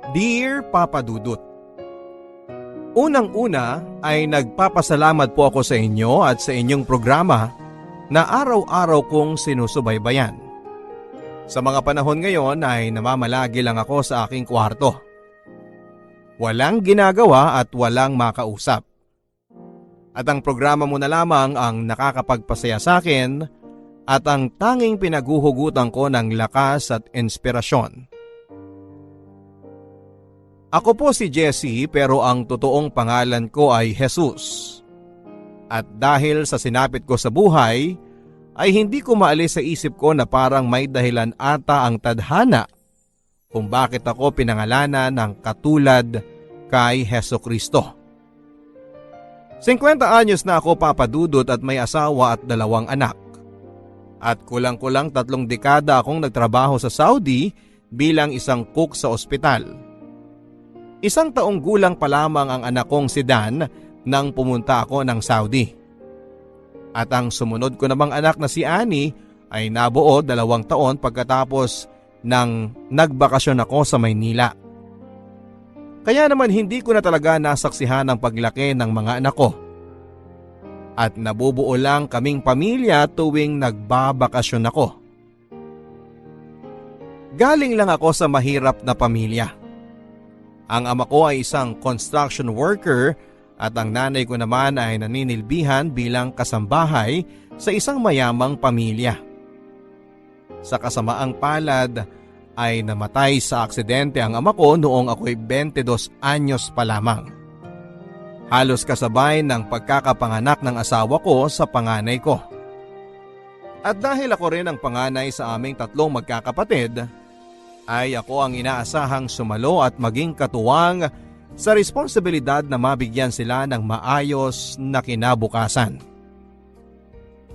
Dear Papa Dudut, unang-una ay nagpapasalamat po ako sa inyo at sa inyong programa na araw-araw kong sinusubaybayan. Sa mga panahon ngayon ay namamalagi lang ako sa aking kwarto. Walang ginagawa at walang makausap. At ang programa mo na lamang ang nakakapagpasaya sa akin at ang tanging pinaguhugutan ko ng lakas at inspirasyon. Ako po si Jesse pero ang totoong pangalan ko ay Jesus. At dahil sa sinapit ko sa buhay, ay hindi ko maalis sa isip ko na parang may dahilan ata ang tadhana kung bakit ako pinangalanan ng katulad kay Hesukristo. 50 anyos na ako, Papa Dudut, at may asawa at 2 anak. At kulang-kulang 3 dekada akong nagtrabaho sa Saudi bilang isang cook sa ospital. 1 taong gulang pa lamang ang anak kong si Dan nang pumunta ako ng Saudi. At ang sumunod ko namang anak na si Annie ay nabuo 2 taon pagkatapos nang nagbakasyon ako sa Maynila. Kaya naman hindi ko na talaga nasaksihan ang paglaki ng mga anak ko. At nabubuo lang kaming pamilya tuwing nagbabakasyon ako. Galing lang ako sa mahirap na pamilya. Ang ama ko ay isang construction worker at ang nanay ko naman ay naninilbihan bilang kasambahay sa isang mayamang pamilya. Sa kasamaang palad ay namatay sa aksidente ang ama ko noong ako'y 22 anyos pa lamang. Halos kasabay ng pagkakapanganak ng asawa ko sa panganay ko. At dahil ako rin ang panganay sa aming 3 magkakapatid, ay ako ang inaasahang sumalo at maging katuwang sa responsibilidad na mabigyan sila ng maayos na kinabukasan.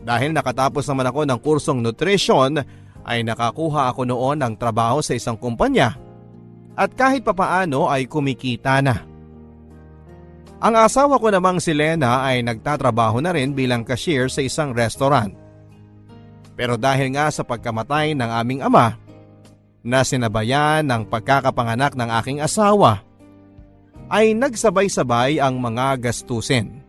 Dahil nakatapos naman ako ng kursong nutrisyon, ay nakakuha ako noon ng trabaho sa isang kumpanya at kahit papaano ay kumikita na. Ang asawa ko namang si Lena ay nagtatrabaho na rin bilang cashier sa isang restaurant. Pero dahil nga sa pagkamatay ng aming ama, na sinabayan ng pagkakapanganak ng aking asawa, ay nagsabay-sabay ang mga gastusin.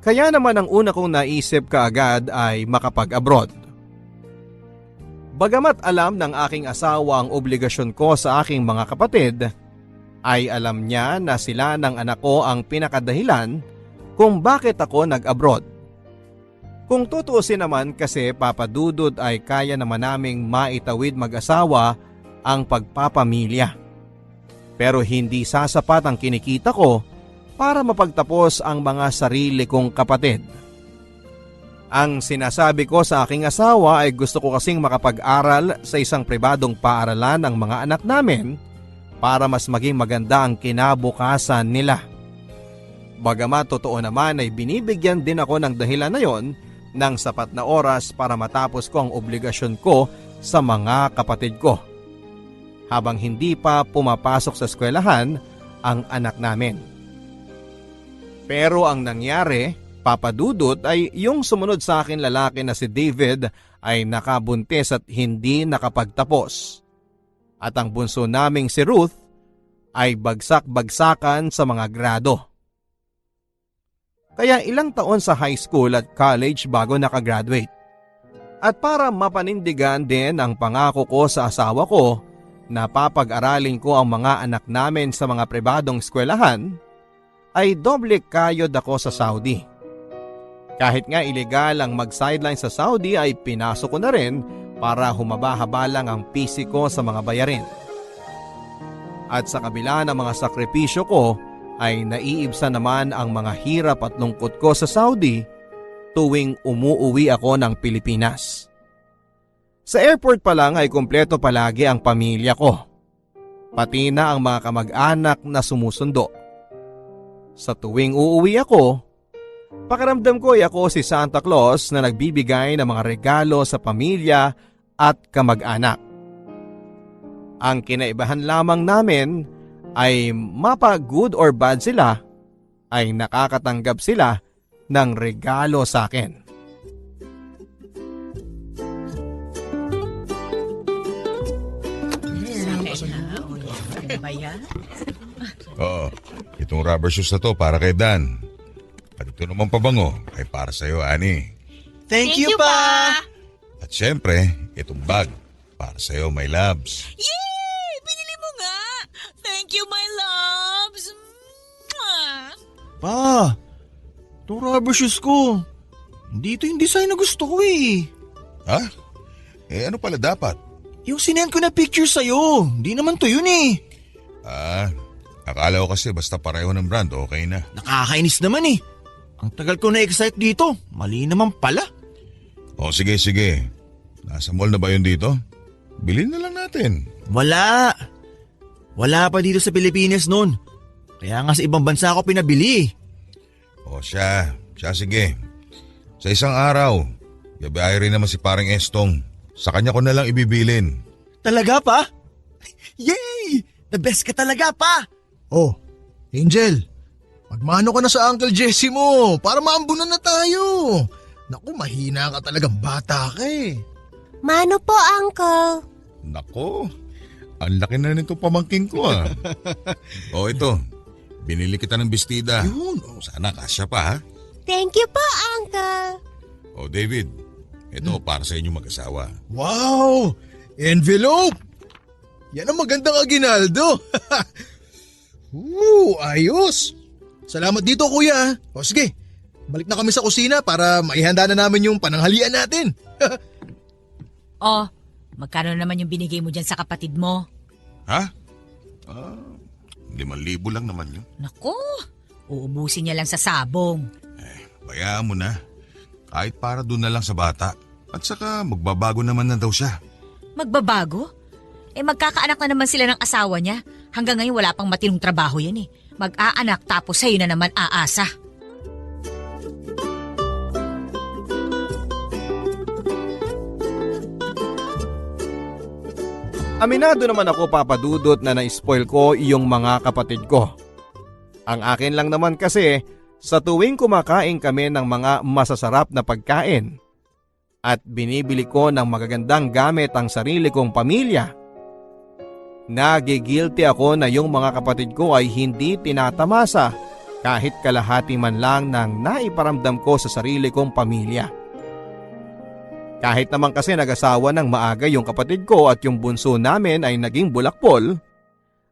Kaya naman ang una kong naisip kaagad ay makapag-abroad. Bagamat alam ng aking asawa ang obligasyon ko sa aking mga kapatid, ay alam niya na sila ng anak ko ang pinakadahilan kung bakit ako nag-abroad. Kung tutuusin naman kasi, Papa Dudut, ay kaya naman naming maitawid mag-asawa ang pagpapamilya. Pero hindi sasapat ang kinikita ko para mapagtapos ang mga sarili kong kapatid. Ang sinasabi ko sa aking asawa ay gusto ko kasing makapag-aral sa isang pribadong paaralan ng mga anak namin para mas maging maganda ang kinabukasan nila. Bagamat totoo naman ay binibigyan din ako ng dahilan na yon ng sapat na oras para matapos ko ang obligasyon ko sa mga kapatid ko, habang hindi pa pumapasok sa eskwelahan ang anak namin. Pero ang nangyari, Papa Dudut, ay yung sumunod sa akin lalaki na si David ay nakabuntis at hindi nakapagtapos. At ang bunso naming si Ruth ay bagsak-bagsakan sa mga grado. Kaya ilang taon sa high school at college bago nakagraduate. At para mapanindigan din ang pangako ko sa asawa ko na papag-aralin ko ang mga anak namin sa mga pribadong eskwelahan, ay doble kayod ako sa Saudi. Kahit nga ilegal ang mag-sideline sa Saudi ay pinasok ko na rin para humaba-haba lang ang PC ko sa mga bayarin. At sa kabila ng mga sakripisyo ko, ay naiibsan naman ang mga hirap at lungkot ko sa Saudi tuwing umuuwi ako ng Pilipinas. Sa airport pa lang ay kumpleto palagi ang pamilya ko, pati na ang mga kamag-anak na sumusundo. Sa tuwing uuwi ako, pakiramdam ko ay ako si Santa Claus na nagbibigay ng mga regalo sa pamilya at kamag-anak. Ang kinaibahan lamang namin ay mapa good or bad sila, ay nakakatanggap sila ng regalo sa akin. ba yan? Oo, itong rubber shoes na to para kay Dan. At ito naman pabango ay para sa'yo, Ani. Thank you pa! At syempre, itong bag para sa'yo, my loves. Yay! Binili mo nga! Thank you, my loves! Mwah! Pa, itong rubber shoes ko. Hindi ito yung design na gusto ko eh. Ha? Ano pala dapat? Yung sinend ko na picture sa'yo. Hindi naman to yun eh. Akala ko kasi basta pareho ng brand, okay na. Nakakainis naman eh. Ang tagal ko na-excite dito. Mali naman pala. O sige. Nasa mall na ba yun dito? Bilhin na lang natin. Wala. Wala pa dito sa Pilipinas noon. Kaya nga sa ibang bansa ako pinabili. O siya sige. Sa isang araw, babae rin naman si parang Estong. Sa kanya ko na lang ibibilin. Talaga pa? Yay! The best ka talaga pa! Oh, Angel, magmano ka na sa Uncle Jesse mo para maambunan na tayo. Naku, mahina ka talagang bata ka eh. Mano po, Uncle? Nako, ang laki na nito pamangking ko ah. O ito, binili kita ng bestida. Yun, Sana kasya pa ha. Thank you po, Uncle. O David, ito para sa inyong mag-asawa. wow! Envelope! Yan ang magandang aginaldo. Ayos! Salamat dito kuya. O sige, balik na kami sa kusina para maihanda na namin yung pananghalian natin. Oh, magkano naman yung binigay mo dyan sa kapatid mo? Ha? 5,000 lang naman yun. Naku, uubusin niya lang sa sabong. Bayaan mo na. Kahit para doon na lang sa bata. At saka magbabago naman na daw siya. Magbabago? Magkakaanak na naman sila ng asawa niya. Hanggang ngayon wala pang matinong trabaho yan eh. Mag-aanak tapos sa'yo na naman aasa. Aminado naman ako, Papa Dudut, na na-spoil ko yung mga kapatid ko. Ang akin lang naman kasi, sa tuwing kumakain kami ng mga masasarap na pagkain at binibili ko ng magagandang gamit ang sarili kong pamilya, nagigilty ako na yung mga kapatid ko ay hindi tinatamasa kahit kalahati man lang ng naiparamdam ko sa sarili kong pamilya. Kahit naman kasi nag-asawa ng maaga yung kapatid ko at yung bunso namin ay naging bulakpol,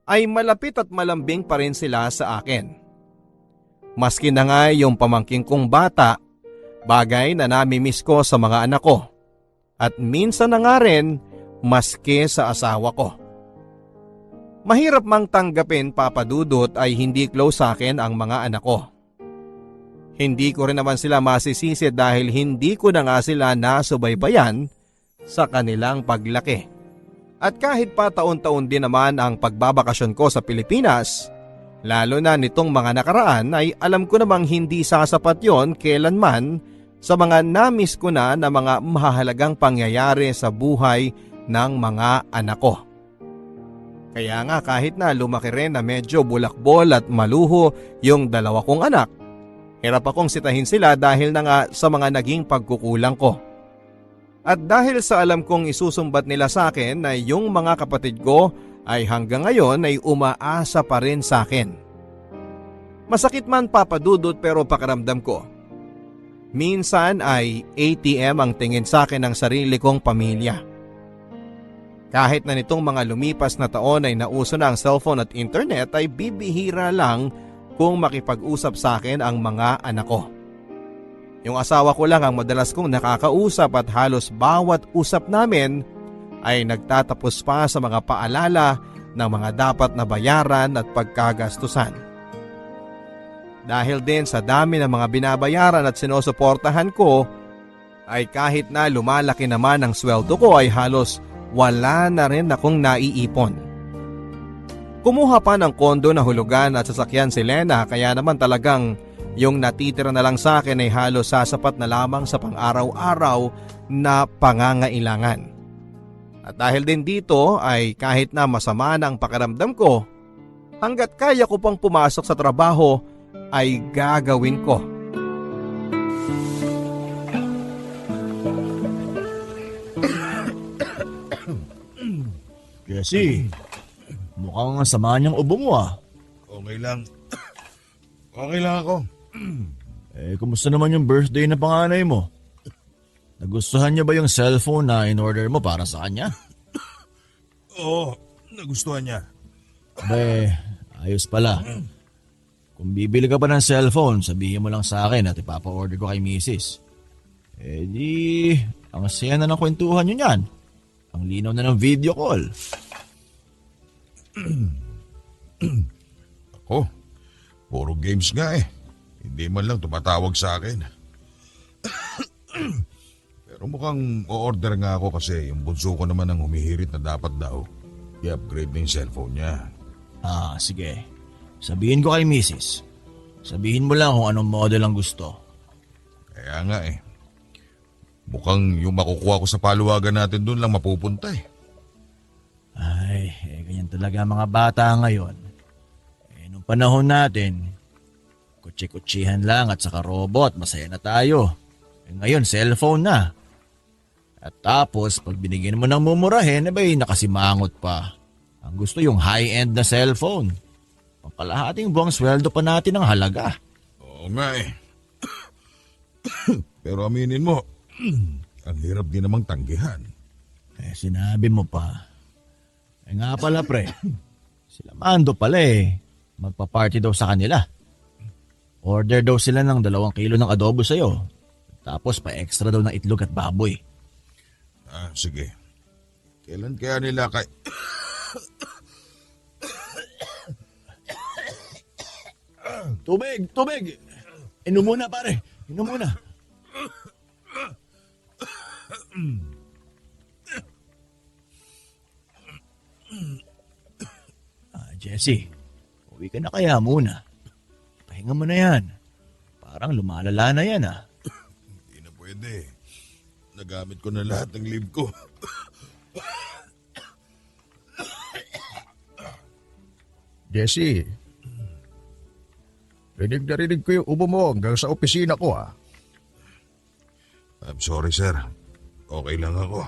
ay malapit at malambing pa rin sila sa akin. Maski na nga yung pamangking kong bata, bagay na namimiss ko sa mga anak ko. At minsan na nga rin, maski sa asawa ko. Mahirap mang tanggapin, Papa Dudut, ay hindi close sa akin ang mga anak ko. Hindi ko rin naman sila masisisi dahil hindi ko na nga sila nasubaybayan sa kanilang paglaki. At kahit pa taon-taon din naman ang pagbabakasyon ko sa Pilipinas, lalo na nitong mga nakaraan, ay alam ko namang hindi sasapat yon kailanman sa mga namiss ko na mga mahalagang pangyayari sa buhay ng mga anak ko. Kaya nga kahit na lumaki rin na medyo bulakbol at maluho yung dalawa kong anak, hirap akong sitahin sila dahil na nga sa mga naging pagkukulang ko. At dahil sa alam kong isusumbat nila sa akin na yung mga kapatid ko ay hanggang ngayon ay umaasa pa rin sa akin. Masakit man, Papa Dudut, pero pakiramdam ko, minsan ay ATM ang tingin sa akin ng sarili kong pamilya. Kahit na nitong mga lumipas na taon ay nauso na ang cellphone at internet, ay bibihira lang kung makipag-usap sa akin ang mga anak ko. Yung asawa ko lang ang madalas kong nakakausap at halos bawat usap namin ay nagtatapos pa sa mga paalala ng mga dapat na bayaran at pagkagastusan. Dahil din sa dami ng mga binabayaran at sinusuportahan ko, ay kahit na lumalaki naman ang sweldo ko ay halos wala na rin akong naiipon. Kumuha pa ng kondo na hulugan at sasakyan si Lena, kaya naman talagang yung natitira na lang sa akin ay halos sasapat na lamang sa pang-araw-araw na pangangailangan. At dahil din dito ay kahit na masama na ang pakiramdam ko, hanggat kaya ko pang pumasok sa trabaho ay gagawin ko. Jesse, Mukhang sama niyang ubo mo ah. Okay lang. Okay lang ako. Kumusta naman yung birthday na panganay mo? Nagustuhan niya ba yung cellphone na in-order mo para sa kanya? Oo, nagustuhan niya. Ayos pala. Kung bibili ka pa ng cellphone, sabihin mo lang sa akin at ipapa-order ko kay misis. Ang saya na ng kwentuhan nyo niyan. Ang linaw na ng video call. Ako, puro games nga eh. Hindi man lang tumatawag sa akin. Pero mukhang o-order nga ako kasi yung bunso ko naman ang humihirit na dapat daw i-upgrade na yung cellphone niya. Sige. Sabihin ko kay misis. Sabihin mo lang kung anong model ang gusto. Kaya nga eh. Mukhang yung makukuha ko sa paluwagan natin doon lang mapupunta eh. Ganyan talaga ang mga bata ngayon. Nung panahon natin, kutsi-kutsihan lang at saka robot, masaya na tayo. Ngayon, cellphone na. At tapos, pag binigyan mo ng mumurahin, nakasimangot pa. Ang gusto yung high-end na cellphone. Pangkalahating buwang sweldo pa natin ang halaga. Oo nga eh. Pero aminin mo, ang hirap din namang tanggihan. Sinabi mo pa. Nga pala pre, sila Mando pala magpa-party daw sa kanila. Order daw sila ng 2 kilo ng adobo sa'yo. Tapos pa-extra daw ng itlog at baboy. Sige. Kailan kaya nila kay... Tubig! Inom muna pare, inom muna. Jesse, uwi ka na kaya muna. Pahinga mo na yan. Parang lumalala na yan Hindi na pwede. Nagamit ko na lahat ng leave ko. Jesse, rinig na rinig ko yung ubo mo hanggang sa opisina ko I'm sorry sir. Okay lang ako.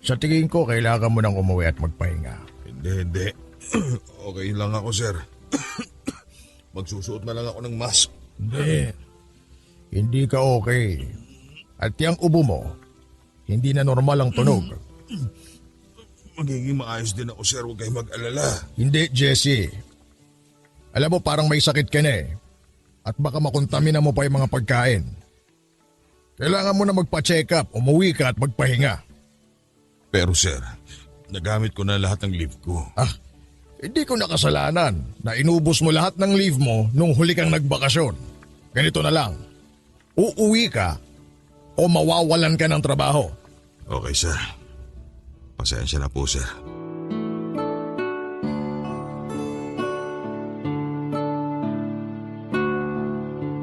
Sa tingin ko, kailangan mo nang umuwi at magpahinga. Hindi. Okay lang ako sir. Magsusuot na lang ako ng mask. Hindi ka okay. At yung ubo mo, hindi na normal ang tunog. Magiging maayos din ako sir. Huwag kayong mag-alala. Hindi, Jesse. Alam mo, parang may sakit ka na At baka makontamina mo pa yung mga pagkain. Kailangan mo na magpa-check up, umuwi ka at magpahinga. Pero sir, nagamit ko na lahat ng leave ko. Hindi ko nakasalanan na inubos mo lahat ng leave mo nung huli kang nagbakasyon. Ganito na lang. Uuwi ka o mawawalan ka ng trabaho. Okay sir. Pasensya na po sir.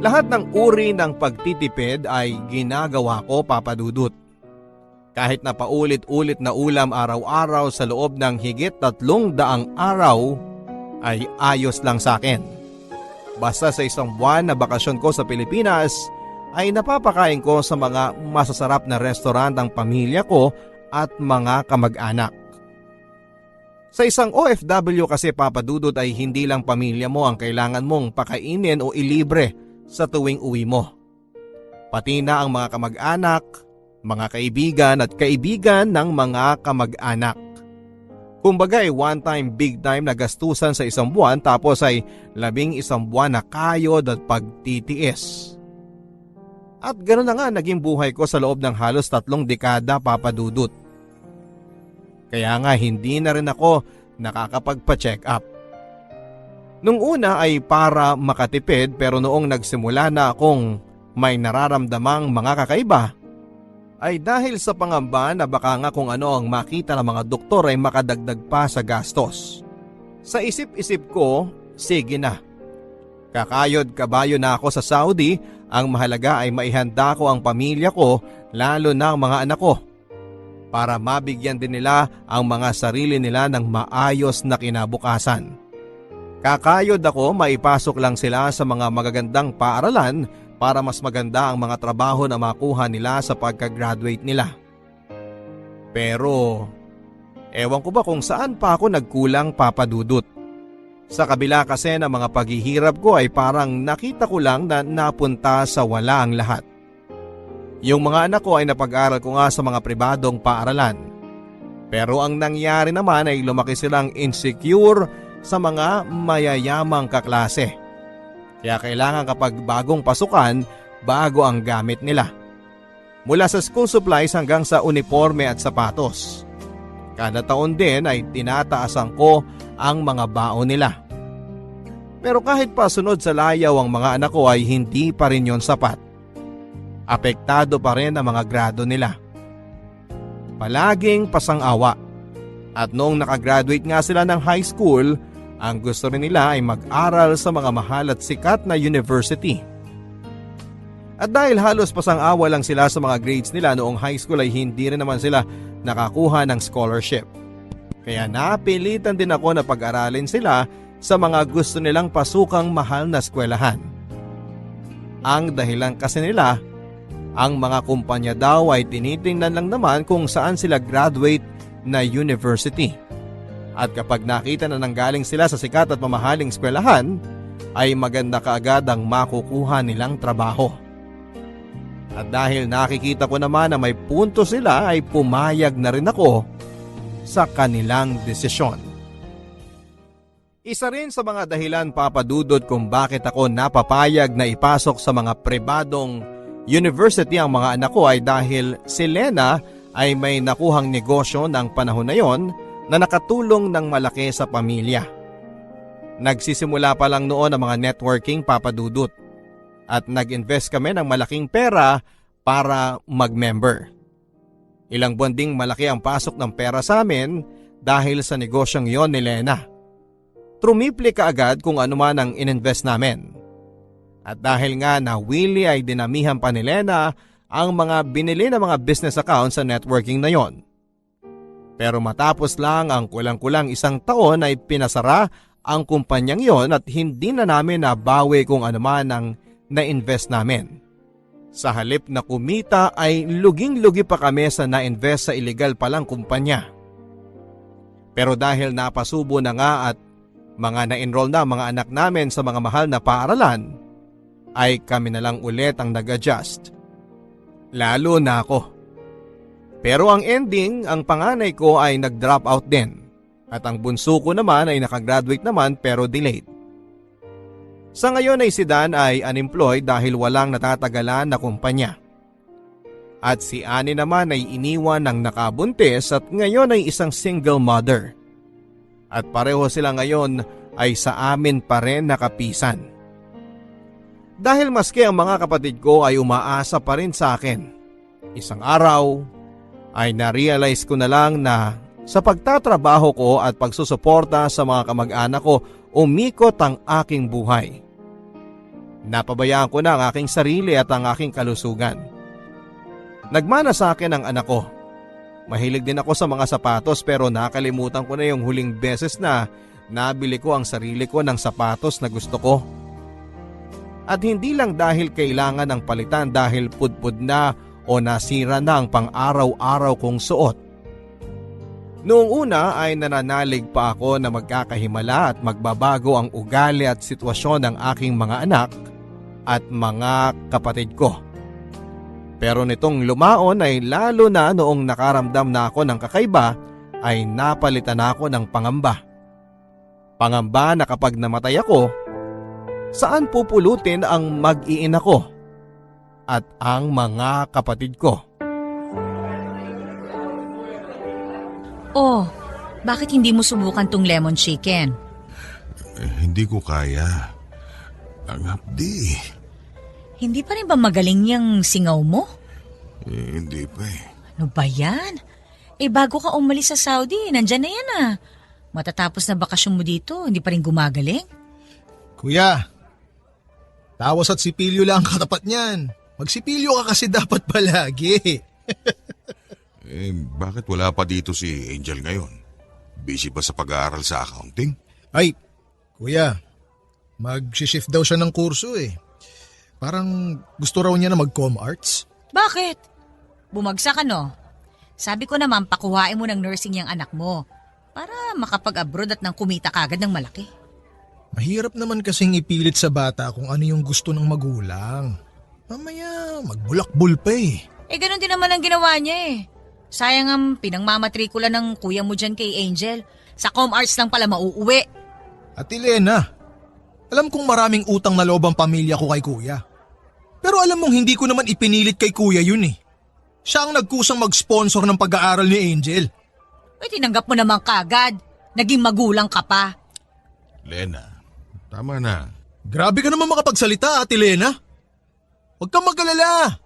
Lahat ng uri ng pagtitipid ay ginagawa ko, Papa Dudut. Kahit na paulit-ulit na ulam araw-araw sa loob ng higit 300 araw ay ayos lang sa akin. Basta sa 1 buwan na bakasyon ko sa Pilipinas ay napapakain ko sa mga masasarap na restaurant ang pamilya ko at mga kamag-anak. Sa isang OFW kasi, Papa Dudut, ay hindi lang pamilya mo ang kailangan mong pakainin o ilibre sa tuwing uwi mo. Pati na ang mga kamag-anak, mga kaibigan at kaibigan ng mga kamag-anak. Kumbaga ay one time big time na gastusan sa 1 buwan tapos ay 11 buwan na kayod at pagtitiis. At ganoon na nga naging buhay ko sa loob ng halos 3 dekada, Papa Dudut. Kaya nga hindi na rin ako nakakapagpa-check up. Nung una ay para makatipid pero noong nagsimula na akong may nararamdamang mga kakaiba, ay dahil sa pangamba na baka nga kung ano ang makita ng mga doktor ay makadagdag pa sa gastos. Sa isip-isip ko, sige na. Kakayod kabayo na ako sa Saudi, ang mahalaga ay maihanda ko ang pamilya ko, lalo na ang mga anak ko, para mabigyan din nila ang mga sarili nila ng maayos na kinabukasan. Kakayod ako maipasok lang sila sa mga magagandang paaralan para mas maganda ang mga trabaho na makuha nila sa pagka-graduate nila. Pero Ewan ko ba kung saan pa ako nagkulang, Papa Dudut. Sa kabila kasi ng mga paghihirap ko ay parang nakita ko lang na napunta sa wala ang lahat. Yung mga anak ko ay napag-aral ko nga sa mga pribadong paaralan. Pero ang nangyari naman ay lumaki silang insecure sa mga mayayamang kaklase. Kaya kailangan kapag bagong pasukan, bago ang gamit nila. Mula sa school supplies hanggang sa uniforme at sapatos. Kada taon din ay tinataasan ko ang mga baon nila. Pero kahit pa sunod sa layaw ang mga anak ko ay hindi pa rin yon sapat. Apektado pa rin ang mga grado nila. Palaging pasang-awa. At noong nakagraduate nga sila ng high school, ang gusto rin nila ay mag-aral sa mga mahal at sikat na university. At dahil halos pasang-awa lang sila sa mga grades nila noong high school ay hindi rin naman sila nakakuha ng scholarship. Kaya napilitan din ako na pag-aralin sila sa mga gusto nilang pasukang mahal na eskwelahan. Ang dahilan kasi nila, ang mga kumpanya daw ay tinitingnan lang naman kung saan sila graduate na university. At kapag nakita na nanggaling sila sa sikat at mamahaling eskwelahan, ay maganda kaagad ang makukuha nilang trabaho. At dahil nakikita ko naman na may punto sila ay pumayag na rin ako sa kanilang desisyon. Isa rin sa mga dahilan, Papa Dudut, kung bakit ako napapayag na ipasok sa mga pribadong university ang mga anak ko ay dahil si Lena ay may nakuhang negosyo ng panahon na yon na nakatulong ng malaki sa pamilya. Nagsisimula pa lang noon ang mga networking, Papa Dudut, at nag-invest kami ng malaking pera para mag-member. Ilang buwan ding malaki ang pasok ng pera sa amin dahil sa negosyong yon ni Lena. Trumipli kaagad kung ano man ang ininvest namin. At dahil nga na Willie ay dinamihan pa ni Lena ang mga binili na mga business accounts sa networking na yon. Pero matapos lang ang kulang-kulang isang taon ay pinasara ang kumpanyang yon at hindi na namin nabawi kung ano man ang na-invest namin. Sa halip na kumita ay luging-lugi pa kami sa na-invest sa illegal palang kumpanya. Pero dahil napasubo na nga at mga na-enroll na mga anak namin sa mga mahal na paaralan, ay kami na lang ulit ang nag-adjust. Lalo na ako. Pero ang ending, ang panganay ko ay nag-drop out din. At ang bunso ko naman ay nakagraduate naman pero delayed. Sa ngayon ay si Dan ay unemployed dahil walang natatagalan na kumpanya. At si Annie naman ay iniwan ng nakabuntis at ngayon ay isang single mother. At pareho sila ngayon ay sa amin pa rin nakapisan. Dahil maski ang mga kapatid ko ay umaasa pa rin sa akin. Isang araw ay na-realize ko na lang na sa pagtatrabaho ko at pagsusuporta sa mga kamag-anak ko, umikot ang aking buhay. Napabayaan ko na ang aking sarili at ang aking kalusugan. Nagmana sa akin ang anak ko. Mahilig din ako sa mga sapatos pero nakalimutan ko na yung huling beses na nabili ko ang sarili ko ng sapatos na gusto ko. At hindi lang dahil kailangan ng palitan dahil pudpud na o nasira na ang pang-araw-araw kong suot. Noong una ay nananalig pa ako na magkakahimala at magbabago ang ugali at sitwasyon ng aking mga anak at mga kapatid ko. Pero nitong lumaon ay lalo na noong nakaramdam na ako ng kakaiba ay napalitan ako ng pangamba. Pangamba na kapag namatay ako, saan pupulutin ang mag-iina ko at ang mga kapatid ko? Oh, bakit hindi mo subukan tong lemon chicken? Hindi ko kaya. Ang hapdi. Hindi pa rin ba magaling yung singaw mo? Hindi pa eh. Ano ba yan? Bago ka umalis sa Saudi, nandyan na yan ah. Matatapos na bakasyon mo dito, hindi pa rin gumagaling? Kuya, tawas at sipilyo lang ang katapat niyan. Magsipilyo ka kasi dapat palagi. Bakit wala pa dito si Angel ngayon? Busy ba sa pag-aaral sa accounting? Ay, kuya, mag-shift daw siya ng kurso eh. Parang gusto raw niya na mag-com arts. Bakit? Bumagsak ano? Sabi ko naman pakuhain mo ng nursing yung anak mo. para makapag-abroad at nang kumita kagad ng malaki. Mahirap naman kasing ipilit sa bata kung ano yung gusto ng magulang. Mamaya, magbulakbol pa eh. Ganun din naman ang ginawa niya eh. Sayang ang pinangmamatrikula ng kuya mo dyan kay Angel. Sa ComArts lang pala mauuwi. Ate Lena, alam kong maraming utang na loob ang pamilya ko kay kuya. Pero alam mong hindi ko naman ipinilit kay kuya yun eh. Siya ang nagkusang mag-sponsor ng pag-aaral ni Angel. Tinanggap mo naman kagad. Naging magulang ka pa. Lena, tama na. Grabe ka naman makapagsalita, Ate Lena. Huwag kang mag-alala.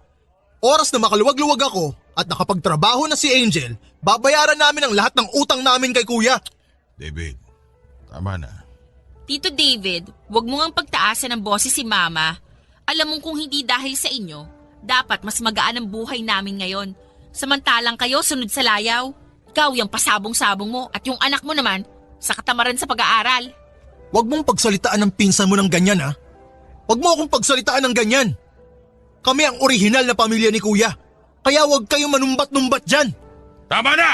Oras na makaluwag-luwag ako at nakapagtrabaho na si Angel, babayaran namin ang lahat ng utang namin kay kuya. David, tama na. Tito David, wag mo ngang pagtaasan ng boses si Mama. Alam mong kung hindi dahil sa inyo, dapat mas magaan ang buhay namin ngayon. Samantalang kayo sunod sa layaw. Ikaw yung pasabong-sabong mo at yung anak mo naman sa katamaran sa pag-aaral. Huwag mong pagsalitaan ng pinsan mo ng ganyan ha. Huwag mo akong pagsalitaan ng ganyan. Kami ang orihinal na pamilya ni kuya. Kaya huwag kayong manumbat-numbat dyan. Tama na!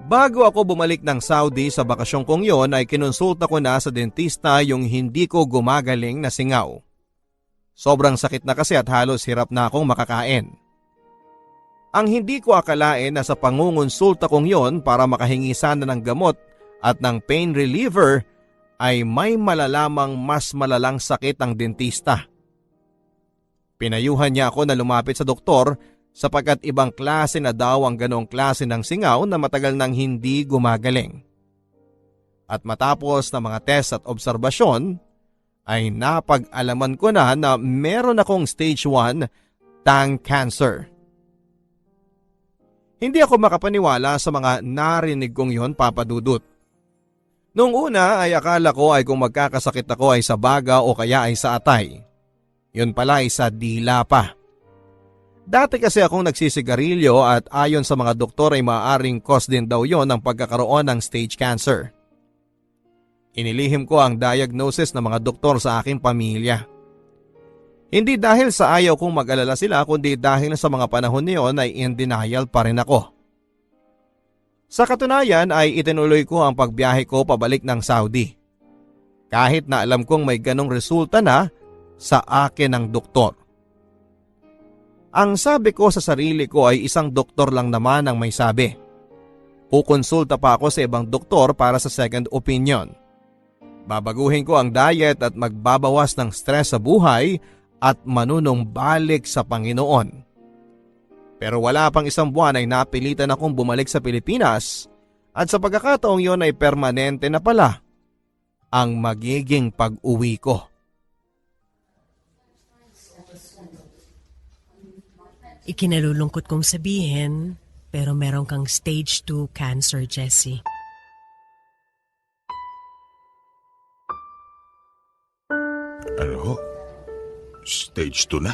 Bago ako bumalik ng Saudi sa bakasyon kong yon ay kinonsulta ko na sa dentista yung hindi ko gumagaling na singaw. Sobrang sakit na kasi at halos hirap na akong makakain. Ang hindi ko akalain na sa pangungonsulta kong yon para makahingi sana ng gamot at ng pain reliever ay may malalamang mas malalang sakit ang dentista. Pinayuhan niya ako na lumapit sa doktor sapagkat ibang klase na daw ang ganong klase ng singaw na matagal nang hindi gumagaling. At matapos na mga test at obserbasyon, ay napag-alaman ko na meron akong stage 1 tongue cancer. Hindi ako makapaniwala sa mga narinig kong yon, Papa Dudut. Noong una ay akala ko ay kung magkakasakit ako ay sa baga o kaya ay sa atay. Yun pala ay sa dila pa. Dati kasi akong nagsisigarilyo at ayon sa mga doktor ay maaaring cause din daw yon ng pagkakaroon ng stage cancer. Inilihim ko ang diagnosis ng mga doktor sa aking pamilya. Hindi dahil sa ayaw kong mag-alala sila kundi dahil sa mga panahon niyon ay in denial pa rin ako. Sa katunayan ay itinuloy ko ang pagbiyahe ko pabalik ng Saudi. Kahit na alam kong may ganong resulta na sa akin ng doktor. Ang sabi ko sa sarili ko ay isang doktor lang naman ang may sabi. Kukonsulta pa ako sa ibang doktor para sa second opinion. Babaguhin ko ang diet at magbabawas ng stress sa buhay at manunumbalik sa Panginoon. Pero wala pang isang buwan ay napilitan akong bumalik sa Pilipinas at sa pagkakataong yon ay permanente na pala ang magiging pag-uwi ko. Ikinalulungkot kong sabihin, pero meron kang stage 2 cancer, Jessie. Ano? Stage 2 na?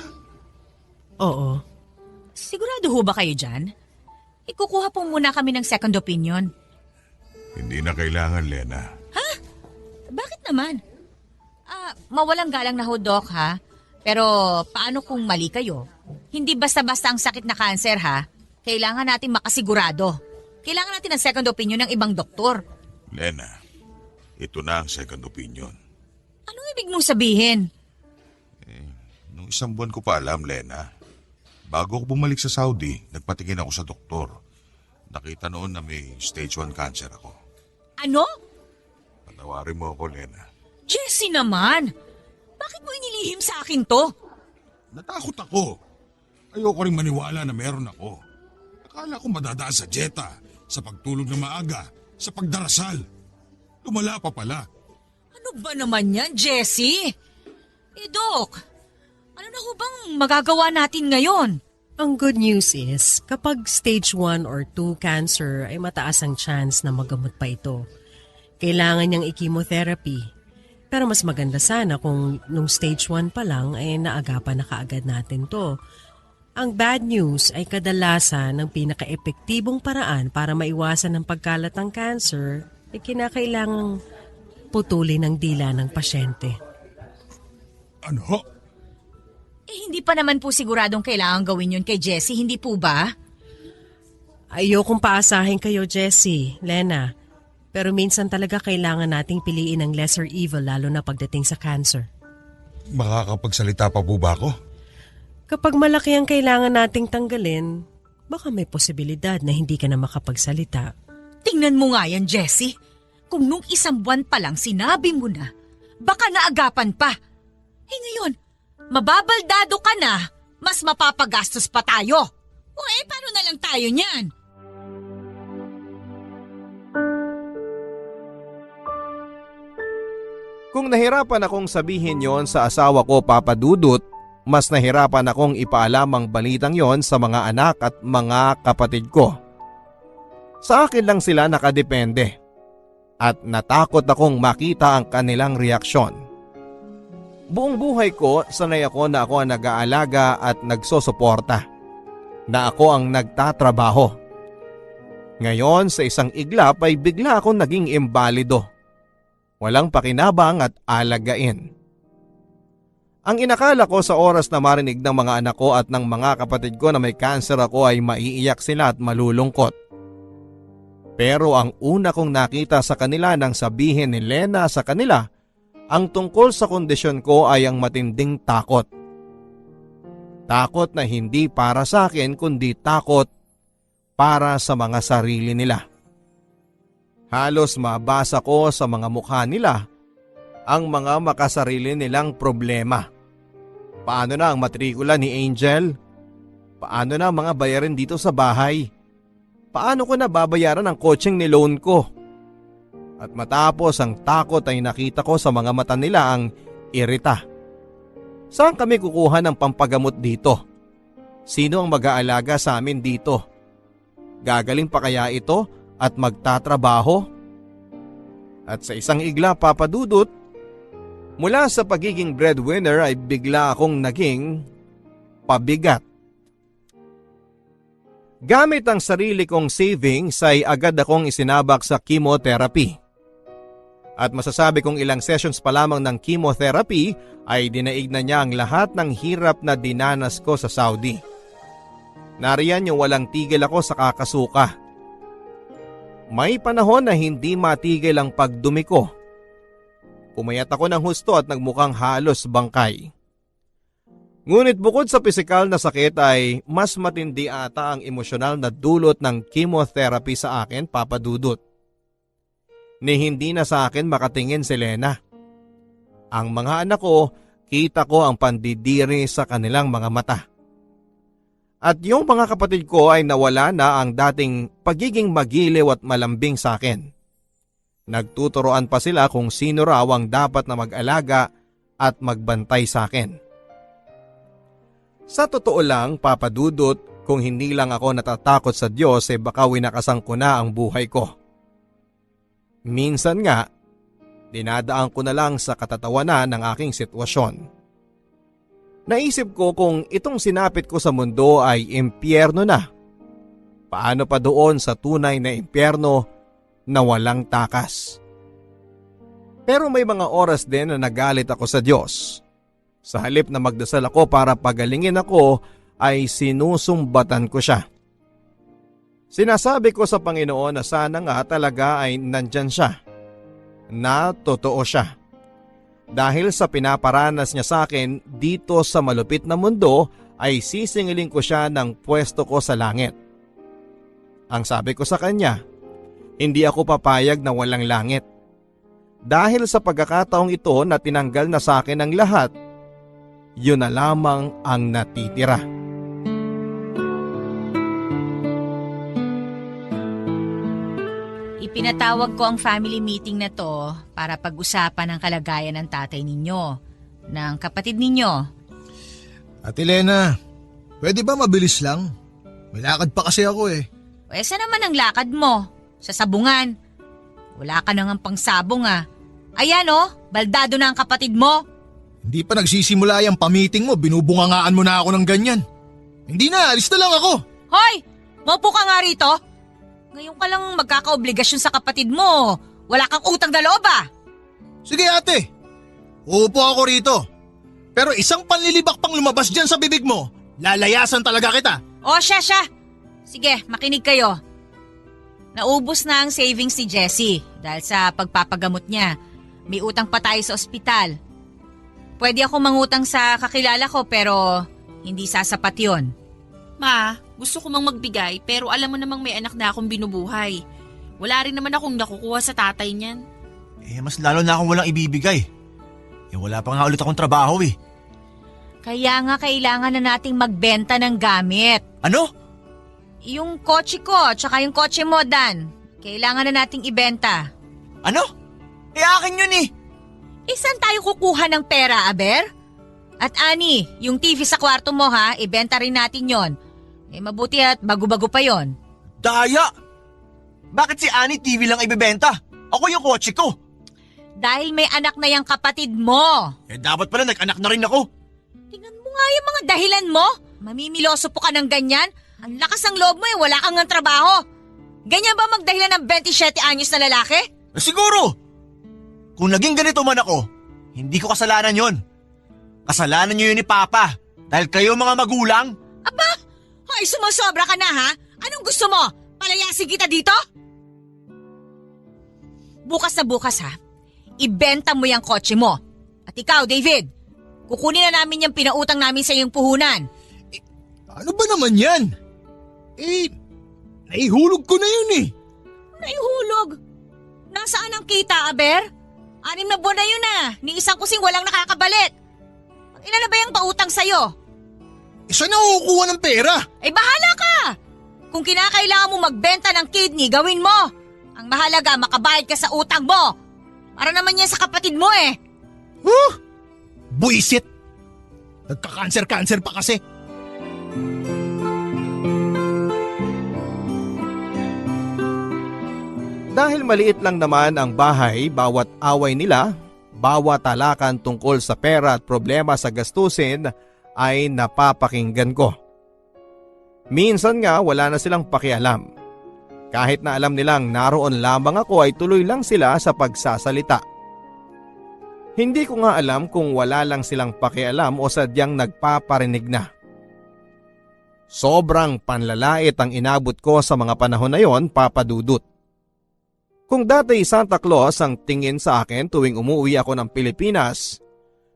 Oo. Sigurado ho ba kayo dyan? Ikukuha po muna kami ng second opinion. Hindi na kailangan, Lena. Bakit naman? Mawalang galang na ho, Doc, ha? Pero paano kung mali kayo? Hindi basta-basta ang sakit na cancer, ha? Kailangan natin makasigurado. Kailangan natin ng second opinion ng ibang doktor. Lena, ito na ang second opinion. Anong ibig mong sabihin? Nung isang buwan ko pa alam, Lena. Bago ako bumalik sa Saudi, nagpatingin ako sa doktor. Nakita noon na may stage 1 cancer ako. Ano? Patawarin mo ako, Lena. Jessie naman! Bakit mo inilihim sa akin to? Natakot ako. Ayoko rin maniwala na meron ako. Akala ko madadaan sa dieta, sa pagtulog na maaga, sa pagdarasal. Lumala pa pala. Ano ba naman yan, Jessie? Doc, ano na ho bang magagawa natin ngayon? Ang good news is, kapag stage 1 or 2 cancer ay mataas ang chance na magamot pa ito. Kailangan niyang i-chemotherapy. Pero mas maganda sana kung nung stage 1 pa lang ay naagapan na kaagad natin to. Ang bad news ay kadalasan ng pinaka-epektibong paraan para maiwasan ang pagkalat ng cancer ay kinakailangang putulin ang dila ng pasyente. Ano ho? Hindi pa naman po siguradong kailangan gawin yun kay Jessie, hindi po ba? Ayokong paasahin kayo, Jessie, Lena. Pero minsan talaga kailangan nating piliin ang lesser evil lalo na pagdating sa cancer. Makakapagsalita pa po ba ako? Kapag malaki ang kailangan nating tanggalin, baka may posibilidad na hindi ka na makapagsalita. Tingnan mo nga yan, Jessie. Kung nung 1 buwan pa lang sinabi mo na, baka naagapan pa. Ngayon, mababaldado ka na, mas mapapagastos pa tayo. O paano na lang tayo niyan? Kung nahirapan akong sabihin yon sa asawa ko, Papa Dudut, mas nahirapan akong ipaalam ang balitang yon sa mga anak at mga kapatid ko. Sa akin lang sila nakadepende at natakot akong makita ang kanilang reaksyon. Buong buhay ko, sanay ako na ako ang nag-aalaga at nagsosuporta, na ako ang nagtatrabaho. Ngayon sa isang iglap ay bigla akong naging imbalido. Walang pakinabang at alagain. Ang inakala ko sa oras na marinig ng mga anak ko at ng mga kapatid ko na may cancer ako ay maiiyak sila at malulungkot. Pero ang una kong nakita sa kanila nang sabihin ni Lena sa kanila ang tungkol sa kondisyon ko ay ang matinding takot. Takot na hindi para sa akin kundi takot para sa mga sarili nila. Halos mabasa ko sa mga mukha nila ang mga makasarili nilang problema. Paano na ang matrikula ni Angel? Paano na ang mga bayarin dito sa bahay? Paano ko na babayaran ang coaching ni loan ko? At matapos ang takot ay nakita ko sa mga mata nila ang irita. Saan kami kukuha ng pampagamot dito? Sino ang mag-aalaga sa amin dito? Gagaling pa kaya ito at magtatrabaho? At sa isang igla, Papa Dudut, mula sa pagiging breadwinner ay bigla akong naging pabigat. Gamit ang sarili kong savings ay agad akong isinabak sa chemotherapy. At masasabi kong ilang sessions pa lamang ng chemotherapy ay dinaig na niya ang lahat ng hirap na dinanas ko sa Saudi. Nariyan yung walang tigil ako sa kakasuka. May panahon na hindi matigil ang pagdumi ko. Pumayat ako ng husto at nagmukhang halos bangkay. Ngunit bukod sa pisikal na sakit ay mas matindi ata ang emosyonal na dulot ng chemotherapy sa akin, Papa Dudut. Ni hindi na sa akin makatingin si Lena. Ang mga anak ko, kita ko ang pandidiri sa kanilang mga mata. At yung mga kapatid ko ay nawala na ang dating pagiging magiliw at malambing sa akin. Nagtuturoan pa sila kung sino raw ang dapat na mag-alaga at magbantay sa akin. Sa totoo lang, Papa Dudut, kung hindi lang ako natatakot sa Diyos baka winakasan ko na ang buhay ko. Minsan nga, dinadaan ko na lang sa katatawanan ng aking sitwasyon. Naisip ko kung itong sinapit ko sa mundo ay impyerno na. Paano pa doon sa tunay na impyerno na walang takas? Pero may mga oras din na nagalit ako sa Diyos. Sa halip na magdasal ako para pagalingin ako ay sinusumbatan ko siya. Sinasabi ko sa Panginoon na sana nga talaga ay nandyan siya. Na totoo siya. Dahil sa pinaparanas niya sa akin dito sa malupit na mundo ay sisingilin ko siya ng pwesto ko sa langit. Ang sabi ko sa kanya, hindi ako papayag na walang langit. Dahil sa pagkakataong ito na tinanggal na sa akin ang lahat, yun na lamang ang natitira. Ipinatawag ko ang family meeting na to para pag-usapan ang kalagayan ng tatay ninyo, ng kapatid ninyo. Ate Lena, pwede ba mabilis lang? May lakad pa kasi ako eh. Saan naman ang lakad mo? Sa sabungan. Wala ka nang pangsabong Ayan baldado na ang kapatid mo. Hindi pa nagsisimula yung pamiting mo, binubungangaan mo na ako ng ganyan. Hindi na, alis na lang ako. Hoy! Maupo ka nga rito. Ngayon ka lang magkakaobligasyon sa kapatid mo. Wala kang utang na loob Sige ate, uupo ako rito. Pero isang panlilibak pang lumabas dyan sa bibig mo, lalayasan talaga kita. O siya. Sige, makinig kayo. Naubos na ang savings ni Jessie dahil sa pagpapagamot niya. May utang pa tayo sa ospital. Pwede ako mangutang sa kakilala ko pero hindi sasapat yon. Ma, gusto ko mang magbigay pero alam mo namang may anak na akong binubuhay. Wala rin naman akong nakukuha sa tatay niyan. Mas lalo na akong walang ibibigay. Wala pa nga ulit akong trabaho eh. Kaya nga kailangan na nating magbenta ng gamit. Ano? Yung kotse ko, tsaka yung kotse mo, Dan. Kailangan na nating ibenta. Ano? Akin yun eh. Saan tayo kukuha ng pera, Aber? At Ani, yung TV sa kwarto mo ha, ibenta rin natin yon. Mabuti at bago-bago pa yon. Daya! Bakit si Annie TV lang ibebenta? Ako yung kotse ko. Dahil may anak na yung kapatid mo. Dapat pala nag-anak na rin ako. Tingnan mo nga yung mga dahilan mo. Mamimiloso po ka ng ganyan. Ang lakas ng loob mo wala kang ng trabaho. Ganyan ba magdahilan ng 27 anyos na lalaki? Siguro! Kung naging ganito man ako, hindi ko kasalanan yon. Kasalanan niyo yun ni Papa. Dahil kayo mga magulang. Aba! Ay, sumasobra ka na ha? Anong gusto mo? Palayasin kita dito? Bukas na bukas ha. Ibenta mo yung kotse mo. At ikaw, David, kukunin na namin yung pinautang namin sa iyong puhunan. Ano ba naman yan? Naihulog ko na yun eh. Naihulog? Nasaan ang kita, Aber? 6 na buwan na yun ni isang kusing walang nakakabalik. Ilan na ba yung pautang sa'yo? Saan nakukuha ng pera? Bahala ka! Kung kinakailangan mo magbenta ng kidney, gawin mo. Ang mahalaga, makabayad ka sa utang mo. Para naman yan sa kapatid mo eh. Buisit! Nagka-cancer pa kasi. Dahil maliit lang naman ang bahay, bawat away nila, bawat talakan tungkol sa pera at problema sa gastusin ay napapakinggan ko. Minsan nga wala na silang pakialam. Kahit na alam nilang naroon lamang ako ay tuloy lang sila sa pagsasalita. Hindi ko nga alam kung wala lang silang pakialam o sadyang nagpaparinig na. Sobrang panlalait ang inabot ko sa mga panahon na yon, Papa Dudut. Kung dati Santa Claus ang tingin sa akin tuwing umuwi ako ng Pilipinas,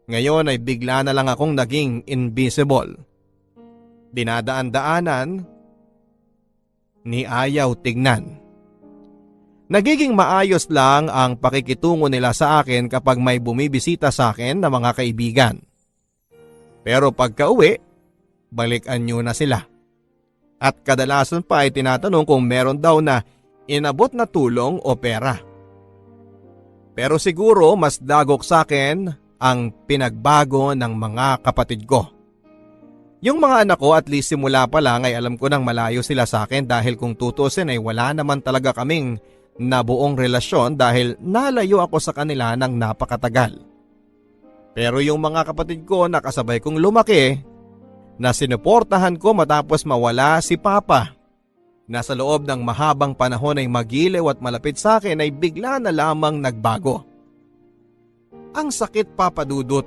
ngayon ay bigla na lang akong naging invisible. Dinadaan-daanan, ni ayaw tignan. Nagiging maayos lang ang pakikitungo nila sa akin kapag may bumibisita sa akin na mga kaibigan. Pero pagka-uwi, balikan nyo na sila. At kadalasan pa ay tinatanong kung meron daw na inabot na tulong o pera. Pero siguro mas dagok sa akin ang pinagbago ng mga kapatid ko. Yung mga anak ko at least simula pa lang ay alam ko nang malayo sila sa akin dahil kung tutusin ay wala naman talaga kaming nabuong relasyon dahil nalayo ako sa kanila ng napakatagal. Pero yung mga kapatid ko na kasabay kong lumaki, na sinuportahan ko matapos mawala si Papa, na sa loob ng mahabang panahon ay magiliw at malapit sa akin ay bigla na lamang nagbago. Ang sakit, Papa Dudut.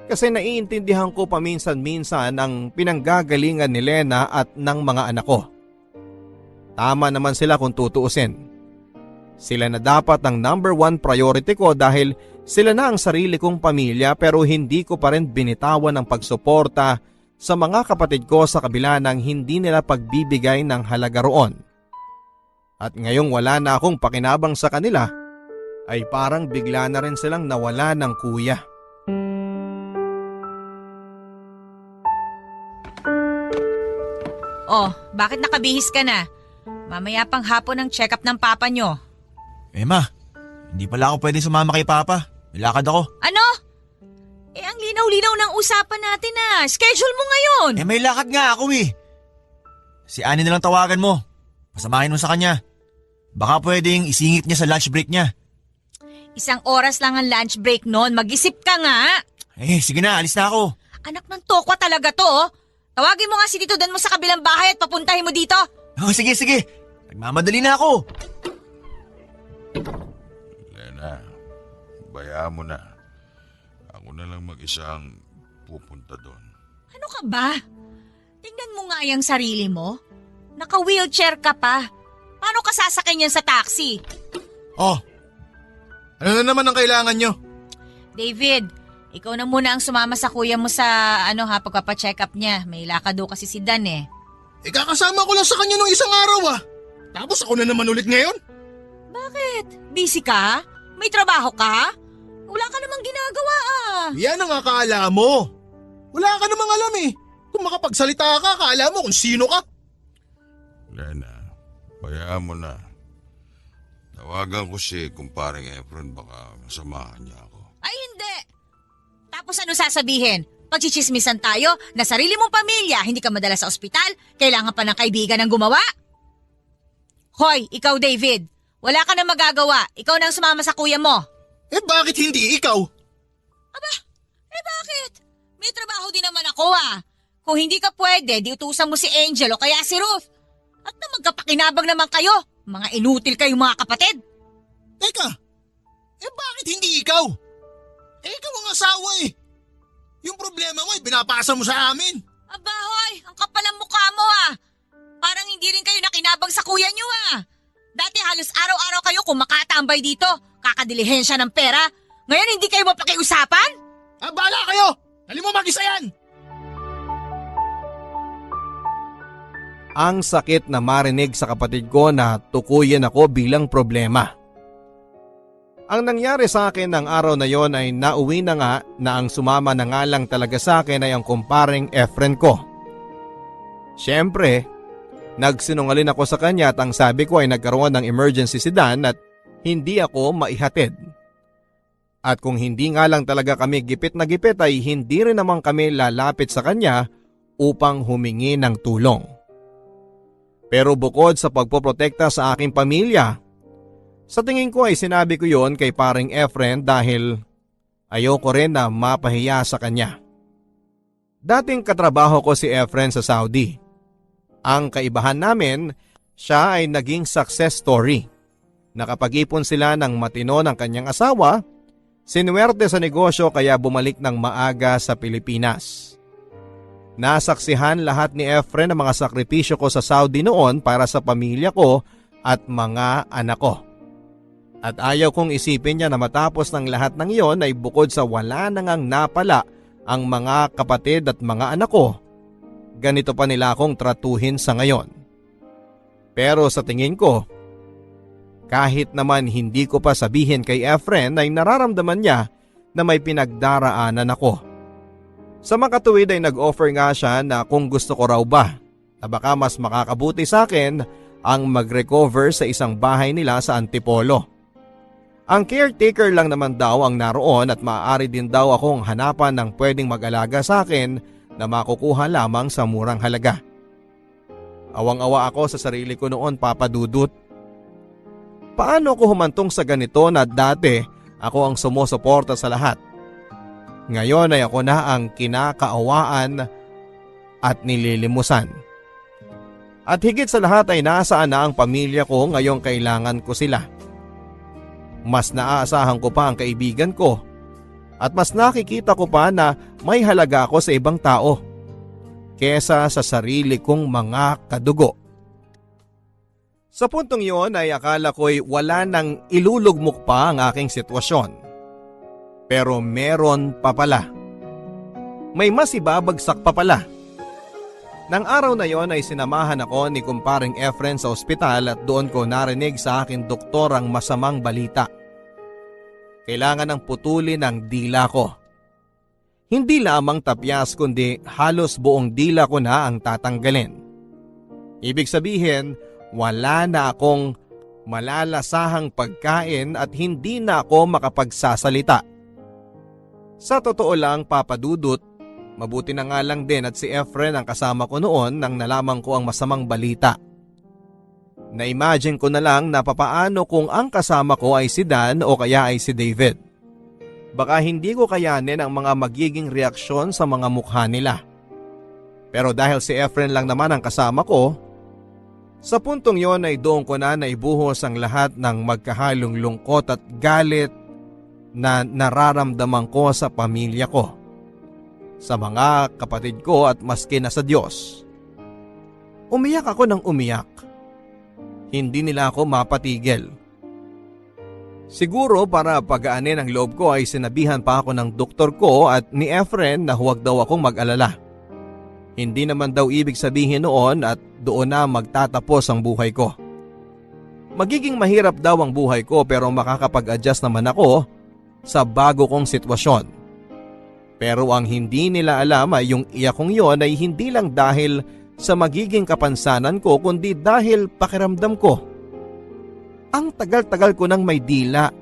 Kasi naiintindihan ko paminsan-minsan ang pinanggagalingan ni Lena at ng mga anak ko. Tama naman sila kung tutuusin. Sila na dapat ang number 1 priority ko dahil sila na ang sarili kong pamilya pero hindi ko pa rin binitawan ang pagsuporta sa mga kapatid ko sa kabila ng hindi nila pagbibigay ng halaga roon. At ngayong wala na akong pakinabang sa kanila, ay parang bigla na rin silang nawala ng kuya. Oh, bakit nakabihis ka na? Mamaya pang hapon ang check-up ng papa nyo. Ma, hindi pala ako pwedeng sumama kay Papa. May lakad ako. Ano? Ang linaw-linaw ng usapan natin Schedule mo ngayon. May lakad nga ako eh. Si Annie na lang tawagan mo. Pasamahin mo sa kanya. Baka pwedeng isingit niya sa lunch break niya. 1 oras lang ang lunch break noon. Mag-isip ka nga. Sige na, alis na ako. Anak ng tokwa talaga to. Tawagin mo nga si Tito Dan mo sa kabilang bahay at papuntahin mo dito. Sige. Nagmamadali na ako. Lena, bayaan mo na. Ang Ako na lang mag-isang pupunta doon. Ano ka ba? Tingnan mo nga yung sarili mo. Naka-wheelchair ka pa. Paano ka sasakyan yan sa taxi? Oh, ano na naman ang kailangan nyo? David, ikaw na muna ang sumama sa kuya mo sa pagpapacheck up niya. May lakad daw kasi si Dan eh. Kakasama ko lang sa kanya nung isang araw Tapos ako na naman ulit ngayon? Bakit? Busy ka? May trabaho ka? Wala ka namang ginagawa Yan ang akala mo. Wala ka namang alam Kung makapagsalita ka, akala mo kung sino ka. Lena, bayaan mo na. Tawagan ko si kumparing Efren, baka masamahan niya ako. Ay hindi! Tapos ano sasabihin? Pagchichismisan tayo na sarili mong pamilya, hindi ka madala sa ospital, kailangan pa ng kaibigan ang gumawa? Hoy, ikaw David, wala ka na magagawa. Ikaw na ang sumama sa kuya mo. Bakit hindi ikaw? Bakit? May trabaho din naman ako Kung hindi ka pwede, di utusan mo si Angel o kaya si Ruth. At na magkapakinabang naman kayo. Mga inutil kayong mga kapatid. Teka, bakit hindi ikaw? Ikaw ang asawa Yung problema mo binapasa mo sa amin. Aba hoy, ang kapal ang mukha mo Parang hindi rin kayo nakinabang sa kuya niyo Dati halos araw-araw kayo kumakatambay dito. Kakadilihensya ng pera. Ngayon hindi kayo mapakiusapan? Bahala kayo! Dali mo mag-isa yan! Ang sakit na marinig sa kapatid ko na tukuyin ako bilang problema. Ang nangyari sa akin ng araw na yon ay nauwi na nga na ang sumama na nga lang talaga sa akin ay ang kumparing Efren ko. Siyempre, nagsinungaling ako sa kanya at ang sabi ko ay nagkaroon ng emergency si Dan at hindi ako maihatid. At kung hindi nga lang talaga kami gipit na gipit ay hindi rin naman kami lalapit sa kanya upang humingi ng tulong. Pero bukod sa pagpoprotekta sa aking pamilya, sa tingin ko ay sinabi ko yon kay paring Efren dahil ayoko rin na mapahiya sa kanya. Dating katrabaho ko si Efren sa Saudi. Ang kaibahan namin, siya ay naging success story. Nakapag-ipon sila ng matino ng kanyang asawa, sinuwerte sa negosyo kaya bumalik ng maaga sa Pilipinas. Nasaksihan lahat ni Efren ang mga sakripisyo ko sa Saudi noon para sa pamilya ko at mga anak ko. At ayaw kong isipin niya na matapos ng lahat ng iyon ay bukod sa wala na ngang napala ang mga kapatid at mga anak ko, ganito pa nila akong tratuhin sa ngayon. Pero sa tingin ko, kahit naman hindi ko pa sabihin kay Efren ay nararamdaman niya na may pinagdaraanan ako. Sa makatuwid ay nag-offer nga siya na kung gusto ko raw ba na baka mas makakabuti sa akin ang mag-recover sa isang bahay nila sa Antipolo. Ang caretaker lang naman daw ang naroon at maaari din daw akong hanapan ng pwedeng mag-alaga sa akin na makukuha lamang sa murang halaga. Awang-awa ako sa sarili ko noon, Papa Dudut. Paano ko humantong sa ganito na dati ako ang sumusuporta sa lahat? Ngayon ay ako na ang kinakaawaan at nililimusan. At higit sa lahat ay nasaan na ang pamilya ko ngayong kailangan ko sila. Mas naaasahan ko pa ang kaibigan ko at mas nakikita ko pa na may halaga ako sa ibang tao kesa sa sarili kong mga kadugo. Sa puntong iyon ay akala ko'y wala nang ilulugmok pa ang aking sitwasyon. Pero meron pa pala. May mas ibabagsak pa pala. Nang araw na yon ay sinamahan ako ni kumparing Efren sa ospital at doon ko narinig sa aking doktor ang masamang balita. Kailangan ng putulin ang dila ko. Hindi lamang tapyas kundi halos buong dila ko na ang tatanggalin. Ibig sabihin, wala na akong malalasahang pagkain at hindi na ako makapagsasalita. Sa totoo lang, Papa Dudut, mabuti na nga lang din at si Efren ang kasama ko noon nang nalaman ko ang masamang balita. Na-imagine ko na lang na papaano kung ang kasama ko ay si Dan o kaya ay si David. Baka hindi ko kayanin ang mga magiging reaksyon sa mga mukha nila. Pero dahil si Efren lang naman ang kasama ko, sa puntong yon ay doon ko na naibuhos ang lahat ng magkahalong lungkot at galit na nararamdaman ko sa pamilya ko, sa mga kapatid ko at maski na sa Diyos. Umiyak ako ng umiyak. Hindi nila ako mapatigil. Siguro para pagaanin ang loob ko ay sinabihan pa ako ng doktor ko at ni Efren na huwag daw akong mag-alala. Hindi naman daw ibig sabihin noon at doon na magtatapos ang buhay ko. Magiging mahirap daw ang buhay ko pero makakapag-adjust naman ako sa bago kong sitwasyon. Pero ang hindi nila alam ay yung iyak kong yon ay hindi lang dahil sa magiging kapansanan ko kundi dahil pakiramdam ko. Ang tagal-tagal ko nang may dila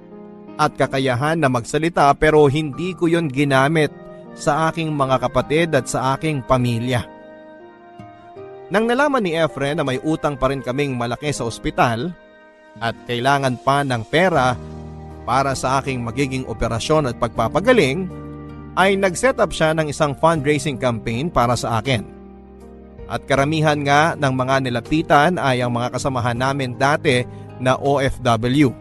at kakayahan na magsalita pero hindi ko yon ginamit sa aking mga kapatid at sa aking pamilya. Nang nalaman ni Efren na may utang pa rin kaming malaki sa ospital at kailangan pa ng pera para sa aking magiging operasyon at pagpapagaling, ay nag-set up siya ng isang fundraising campaign para sa akin. At karamihan nga ng mga nilapitan ay ang mga kasamahan namin dati na OFW.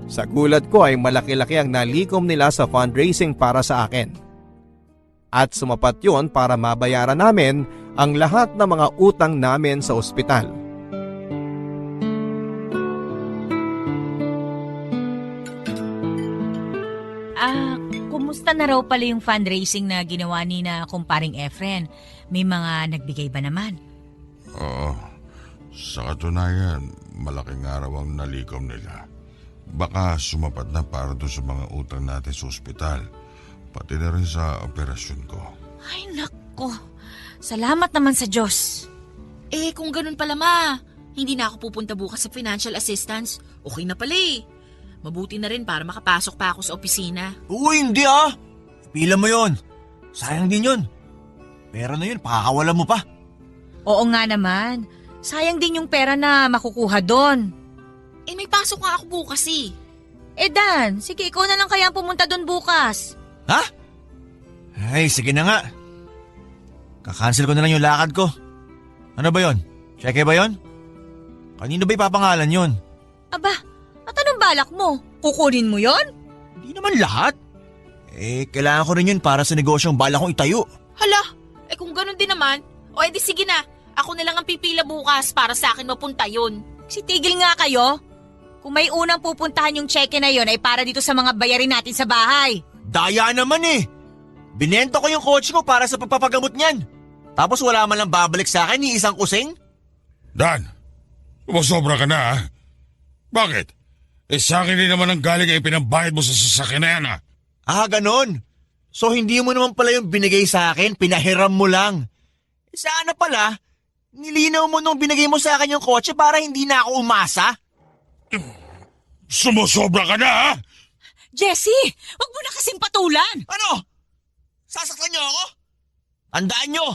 Sa gulat ko ay malaki-laki ang nalikom nila sa fundraising para sa akin. At sumapat yon para mabayaran namin ang lahat ng mga utang namin sa ospital. Kumusta na raw pala yung fundraising na ginawa ni na kumparing Efren? May mga nagbigay ba naman? Oo. Sa katunayan, malaking araw ang nalikom nila. Baka sumapat na para doon sa mga utang natin sa ospital. Pati na rin sa operasyon ko. Ay nako, salamat naman sa Diyos. Kung ganun pala ma, hindi na ako pupunta bukas sa financial assistance. Okay na pala eh. Mabuti na rin para makapasok pa ako sa opisina. Uy, hindi ah! Pila mo yon. Sayang din yun. Pera na yun, pakakawalan mo pa. Oo nga naman, sayang din yung pera na makukuha doon. May pasok nga ako bukas eh. Dan, sige ikaw na lang kaya ang pumunta doon bukas. Ha? Ay, sige na nga. Kakancel ko na lang yung lakad ko. Ano ba yon? Cheque ba yon? Kanino ba ipapangalan yon? Aba, at anong balak mo? Kukunin mo yon? Hindi naman lahat. Kailangan ko rin yun para sa negosyong balak kong itayo. Hala, kung ganun din naman, edi sige na. Ako na lang ang pipila bukas para sa akin mapunta yun. Tigil nga kayo. Kung may unang pupuntahan yung cheque na yon ay para dito sa mga bayarin natin sa bahay. Daya naman eh. Binento ko yung kotse ko para sa pagpapagamot niyan. Tapos wala man lang babalik sa akin ni isang kusing. Dan, umasobra ka na ha? Bakit? Sa akin din naman ang galing ay pinambayad mo sa sasakyan na yan ha? Ganon. So hindi mo naman pala yung binigay sa akin, pinahiram mo lang. Sana pala, nilinaw mo nung binigay mo sa akin yung kotse para hindi na ako umasa. Sumusobra ka na ha? Jessie, wag mo na kasing patulan. Ano? Sasaktan niyo ako? Tandaan niyo,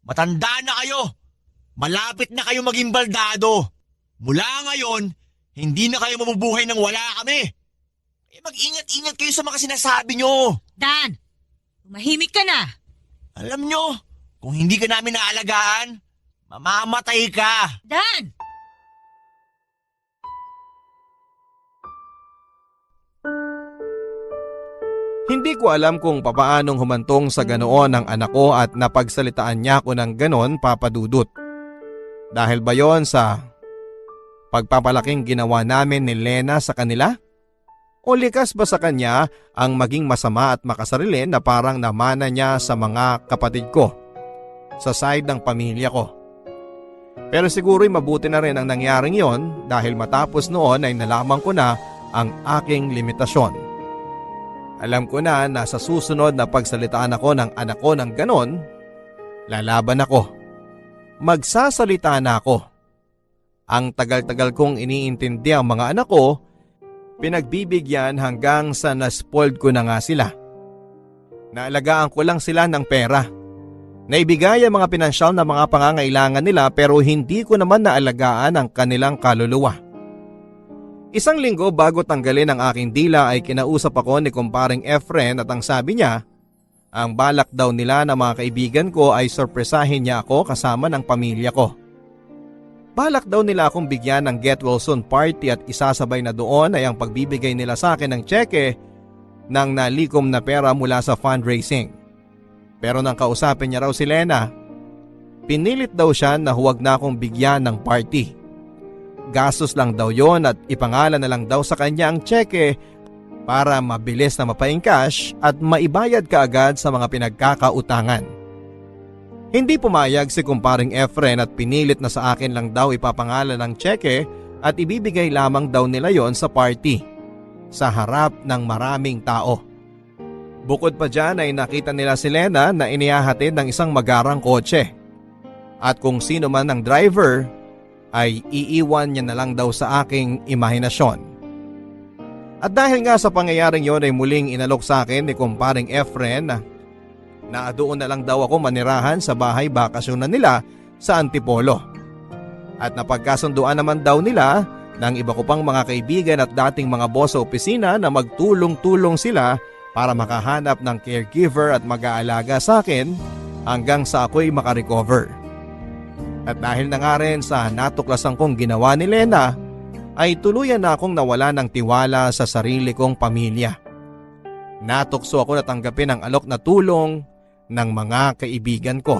matanda na kayo. Malapit na kayo maging baldado. Mula ngayon, hindi na kayo mabubuhay nang wala kami. Mag-ingat-ingat kayo sa mga sinasabi niyo. Dan, tumahimik ka na. Alam niyo, kung hindi ka namin naalagaan, mamamatay ka. Dan! Hindi ko alam kung papaanong humantong sa ganoon ang anak ko at napagsalitaan niya ko ng ganon, Papa Dudut. Dahil ba yon sa pagpapalaking ginawa namin ni Lena sa kanila? O likas ba sa kanya ang maging masama at makasarili na parang namana niya sa mga kapatid ko, sa side ng pamilya ko? Pero siguro'y mabuti na rin ang nangyaring yon dahil matapos noon ay nalaman ko na ang aking limitasyon. Alam ko na sa susunod na pagsalitaan ako ng anak ko ng ganon, lalaban ako. Magsasalita na ako. Ang tagal-tagal kong iniintindi ang mga anak ko, pinagbibigyan hanggang sa naspoiled ko na nga sila. Naalagaan ko lang sila ng pera. Naibigay ang mga pinansyal na mga pangangailangan nila pero hindi ko naman naalagaan ang kanilang kaluluwa. Isang linggo bago tanggalin ang aking dila ay kinausap ako ni kumparing Efren at ang sabi niya, ang balak daw nila na mga kaibigan ko ay sorpresahin niya ako kasama ng pamilya ko. Balak daw nila akong bigyan ng get well soon party at isasabay na doon ay ang pagbibigay nila sa akin ng tseke ng nalikom na pera mula sa fundraising. Pero nang kausapin niya raw si Lena, pinilit daw siya na huwag na akong bigyan ng party. Gastos lang daw yon at ipangalan na lang daw sa kanya ang tseke para mabilis na mapaingkash at maibayad kaagad sa mga pinagkakautangan. Hindi pumayag si kumparing Efren at pinilit na sa akin lang daw ipapangalan ng tseke at ibibigay lamang daw nila yon sa party sa harap ng maraming tao. Bukod pa dyan ay nakita nila si Lena na inihahatid ng isang magarang kotse. At kung sino man ang driver ay iiwan niya na lang daw sa aking imahinasyon. At dahil nga sa pangyayaring yon ay muling inalok sa akin ni kumparing Efren na doon na lang daw ako manirahan sa bahay bakasyonan nila sa Antipolo. At napagkasunduan naman daw nila ng iba ko pang mga kaibigan at dating mga boss sa opisina na magtulong-tulong sila para makahanap ng caregiver at mag-aalaga sa akin hanggang sa ako'y makarecover. At dahil na nga rin sa natuklasan kong ginawa ni Lena, ay tuluyan na akong nawala ng tiwala sa sarili kong pamilya. Natukso ako na tanggapin ang alok na tulong ng mga kaibigan ko.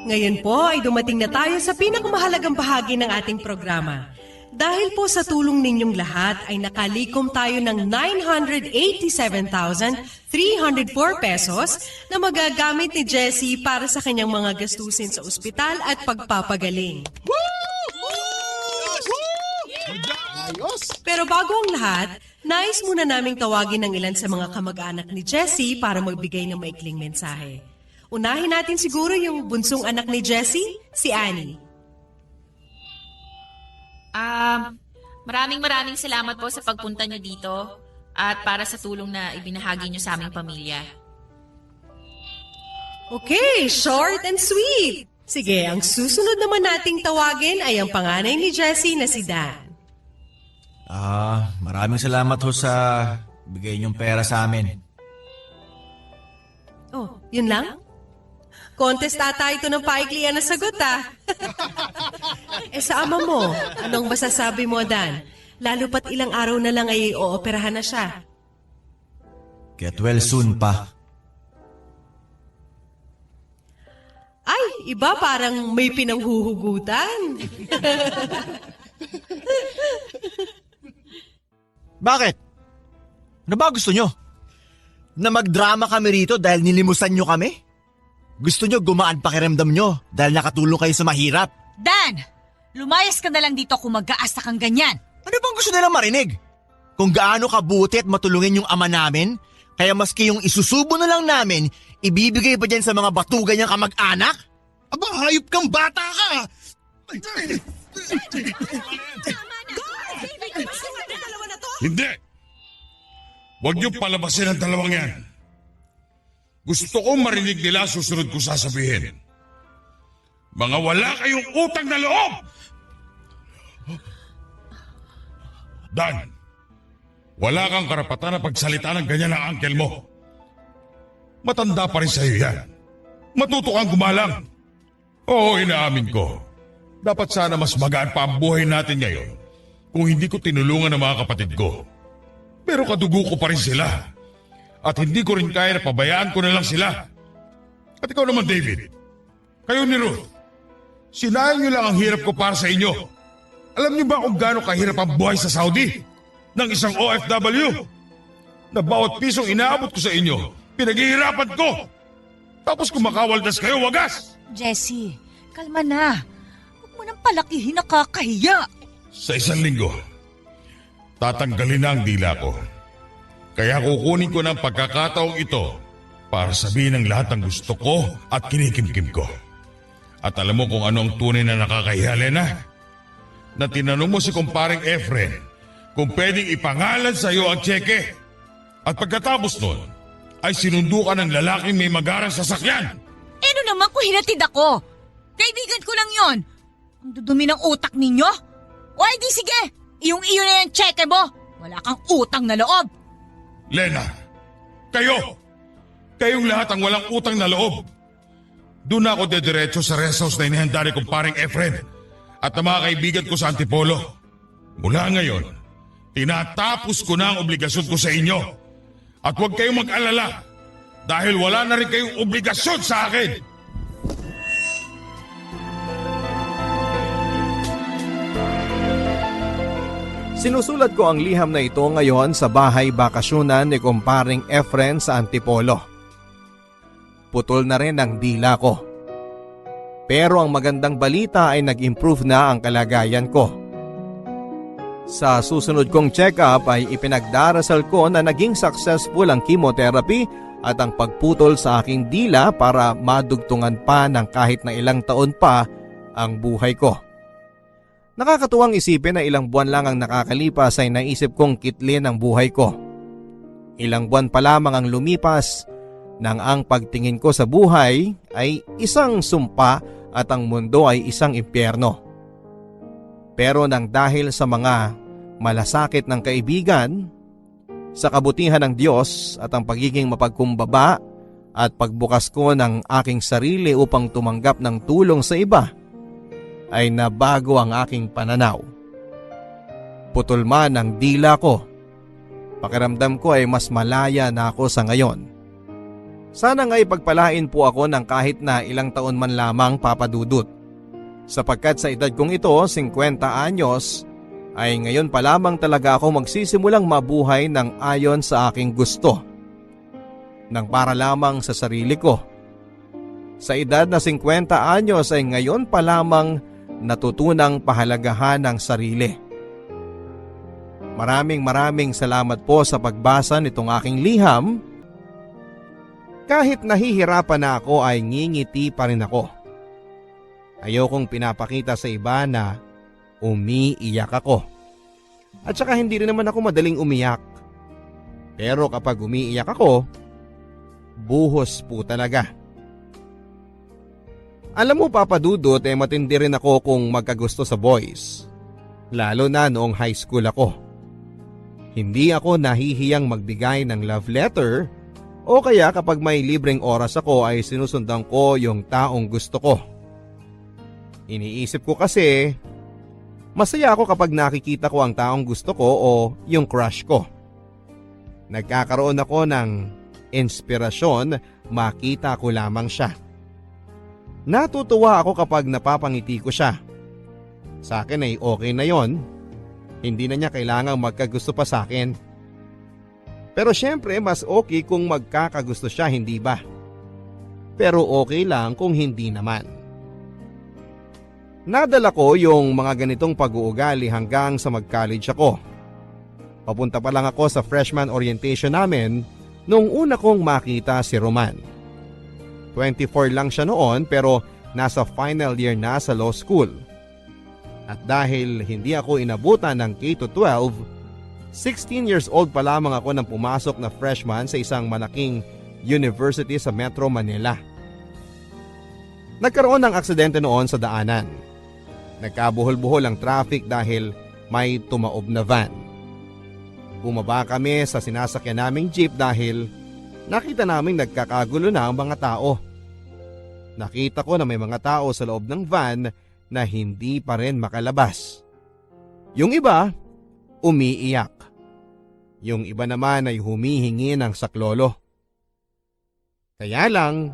Ngayon po ay dumating na tayo sa pinakamahalagang bahagi ng ating programa. Dahil po sa tulong ninyong lahat ay nakalikom tayo ng 987,304 pesos na magagamit ni Jessie para sa kanyang mga gastusin sa ospital at pagpapagaling. Pero bago ang lahat, nais muna naming tawagin ng ilan sa mga kamag-anak ni Jessie para magbigay ng maikling mensahe. Unahin natin siguro yung bunsong anak ni Jessie, si Annie. Maraming salamat po sa pagpunta niyo dito at para sa tulong na ibinahagi niyo sa aming pamilya. Okay, short and sweet. Sige, ang susunod naman nating tawagin ay ang panganay ni Jessie na si Dan. Maraming salamat ho sa bigay niyong pera sa amin. Oh, yun lang? Contest ata ito ng paiklian na sagot sa ama mo, anong masasabi mo, Dan? Lalo pat ilang araw na lang ay ooperahan na siya. Get well soon pa. Ay, iba parang may pinanghuhugutan. Bakit? Ano ba gusto nyo? Na magdrama kami rito dahil nilimusan nyo kami? Gusto nyo gumaan pakiramdam nyo dahil nakatulong kayo sa mahirap? Dan! Lumayas ka na lang dito kung mag-aasta kang ganyan. Ano bang gusto nilang marinig? Kung gaano kabuti at matulungin yung ama namin, kaya maski yung isusubo na lang namin, ibibigay pa dyan sa mga batugan niyang kamag-anak? Aba, hayop kang bata ka! Hindi! Huwag niyo palabasin ang dalawang yan. Gusto ko marinig nila susunod ko sasabihin. Mga wala kayong utang na loob! Dan, wala kang karapatan na pagsalita ng ganyan ng uncle mo. Matanda pa rin sa'yo yan. Matuto kang gumalang. Oo, inaamin ko. Dapat sana mas magaan pa ang buhay natin ngayon kung hindi ko tinulungan ang mga kapatid ko. Pero kadugo ko pa rin sila. At hindi ko rin kaya na pabayaan ko na lang sila. At ikaw naman, David. Kayo ni Ruth. Sinayang niyo lang ang hirap ko para sa inyo. Alam niyo ba kung gaano kahirap ang buhay sa Saudi? Ng isang OFW? Na bawat pisong inaabot ko sa inyo, pinaghihirapan ko. Tapos kumakawaldas kayo, wagas! Jessie, kalma na. Huwag mo nang palakihin, nakakahiya. Sa isang linggo, tatanggalin na ang dila ko. Kaya kukunin ko ng pagkakataong ito para sabihin ang lahat ng gusto ko at kinikimkim ko. At alam mo kung ano ang tunay na nakakahiya, Lena? Na tinanong mo si kumparing Efren kung pwedeng ipangalan sa iyo ang tseke. At pagkatapos nun, ay sinundo ka ng lalaking may magarang sasakyan. Ano naman kung hinatid ako? Kaibigan ko lang yon. Ang dudumi ng utak ninyo? O ay di sige, iyong-iyo na yung tseke mo. Wala kang utang na loob. Lena, kayong lahat ang walang utang na loob. doon ako dediretso sa rest house na inihanda ni kumparing Efren at ng mga kaibigan ko sa Antipolo. Mula ngayon, tinatapos ko na ang obligasyon ko sa inyo. At huwag kayong mag-alala dahil wala na rin kayong obligasyon sa akin. Sinusulat ko ang liham na ito ngayon sa bahay bakasyonan ni kumparing Efren sa Antipolo. Putol na rin ang dila ko. Pero ang magandang balita ay nag-improve na ang kalagayan ko. Sa susunod kong check-up ay ipinagdarasal ko na naging successful ang chemotherapy at ang pagputol sa aking dila para madugtungan pa ng kahit na ilang taon pa ang buhay ko. Nakakatuwang isipin na ilang buwan lang ang nakakalipas ay naisip kong kitlin ang buhay ko. Ilang buwan pa lamang ang lumipas nang ang pagtingin ko sa buhay ay isang sumpa at ang mundo ay isang impyerno. Pero nang dahil sa mga malasakit ng kaibigan, sa kabutihan ng Diyos at ang pagiging mapagkumbaba at pagbukas ko ng aking sarili upang tumanggap ng tulong sa iba, ay nabago ang aking pananaw. Putol man ang dila ko, pakiramdam ko ay mas malaya na ako sa ngayon. Sana nga ipagpalain po ako ng kahit na ilang taon man lamang, Papa Dudut. Sapagkat sa edad kong ito, 50 anyos, ay ngayon pa lamang talaga ako magsisimulang mabuhay ng ayon sa aking gusto. Nang para lamang sa sarili ko. Sa edad na 50 anyos ay ngayon pa lamang natutunang pahalagahan ng sarili. Maraming salamat po sa pagbasa nitong aking liham. Kahit nahihirapan na ako ay ngingiti pa rin ako. Ayokong pinapakita sa iba na umiiyak ako. At saka hindi rin naman ako madaling umiyak. Pero kapag umiiyak ako, buhos po talaga. Alam mo, Papa Dudut, matindi rin ako kung magkagusto sa boys. Lalo na noong high school ako. Hindi ako nahihiyang magbigay ng love letter o kaya kapag may libreng oras ako ay sinusundan ko yung taong gusto ko. Iniisip ko kasi, masaya ako kapag nakikita ko ang taong gusto ko o yung crush ko. Nagkakaroon ako ng inspirasyon makita ko lamang siya. Natutuwa ako kapag napapangiti ko siya. Sa akin ay okay na yon. Hindi na niya kailangang magkagusto pa sa akin. Pero syempre mas okay kung magkakagusto siya, hindi ba? Pero okay lang kung hindi naman. Nadala ko yung mga ganitong pag-uugali hanggang sa mag-college ako. Papunta pa lang ako sa freshman orientation namin nung una kong makita si Roman. 24 lang siya noon pero nasa final year na sa law school. At dahil hindi ako inabutan ng K-12, 16 years old pa lamang ako nang pumasok na freshman sa isang malaking university sa Metro Manila. Nagkaroon ng aksidente noon sa daanan. Nagkabuhol-buhol ang traffic dahil may tumaob na van. Bumaba kami sa sinasakyan naming jeep dahil nakita naming nagkakagulo na ang mga tao. Nakita ko na may mga tao sa loob ng van na hindi pa rin makalabas. Yung iba, umiiyak. Yung iba naman ay humihingi ng saklolo. Kaya lang,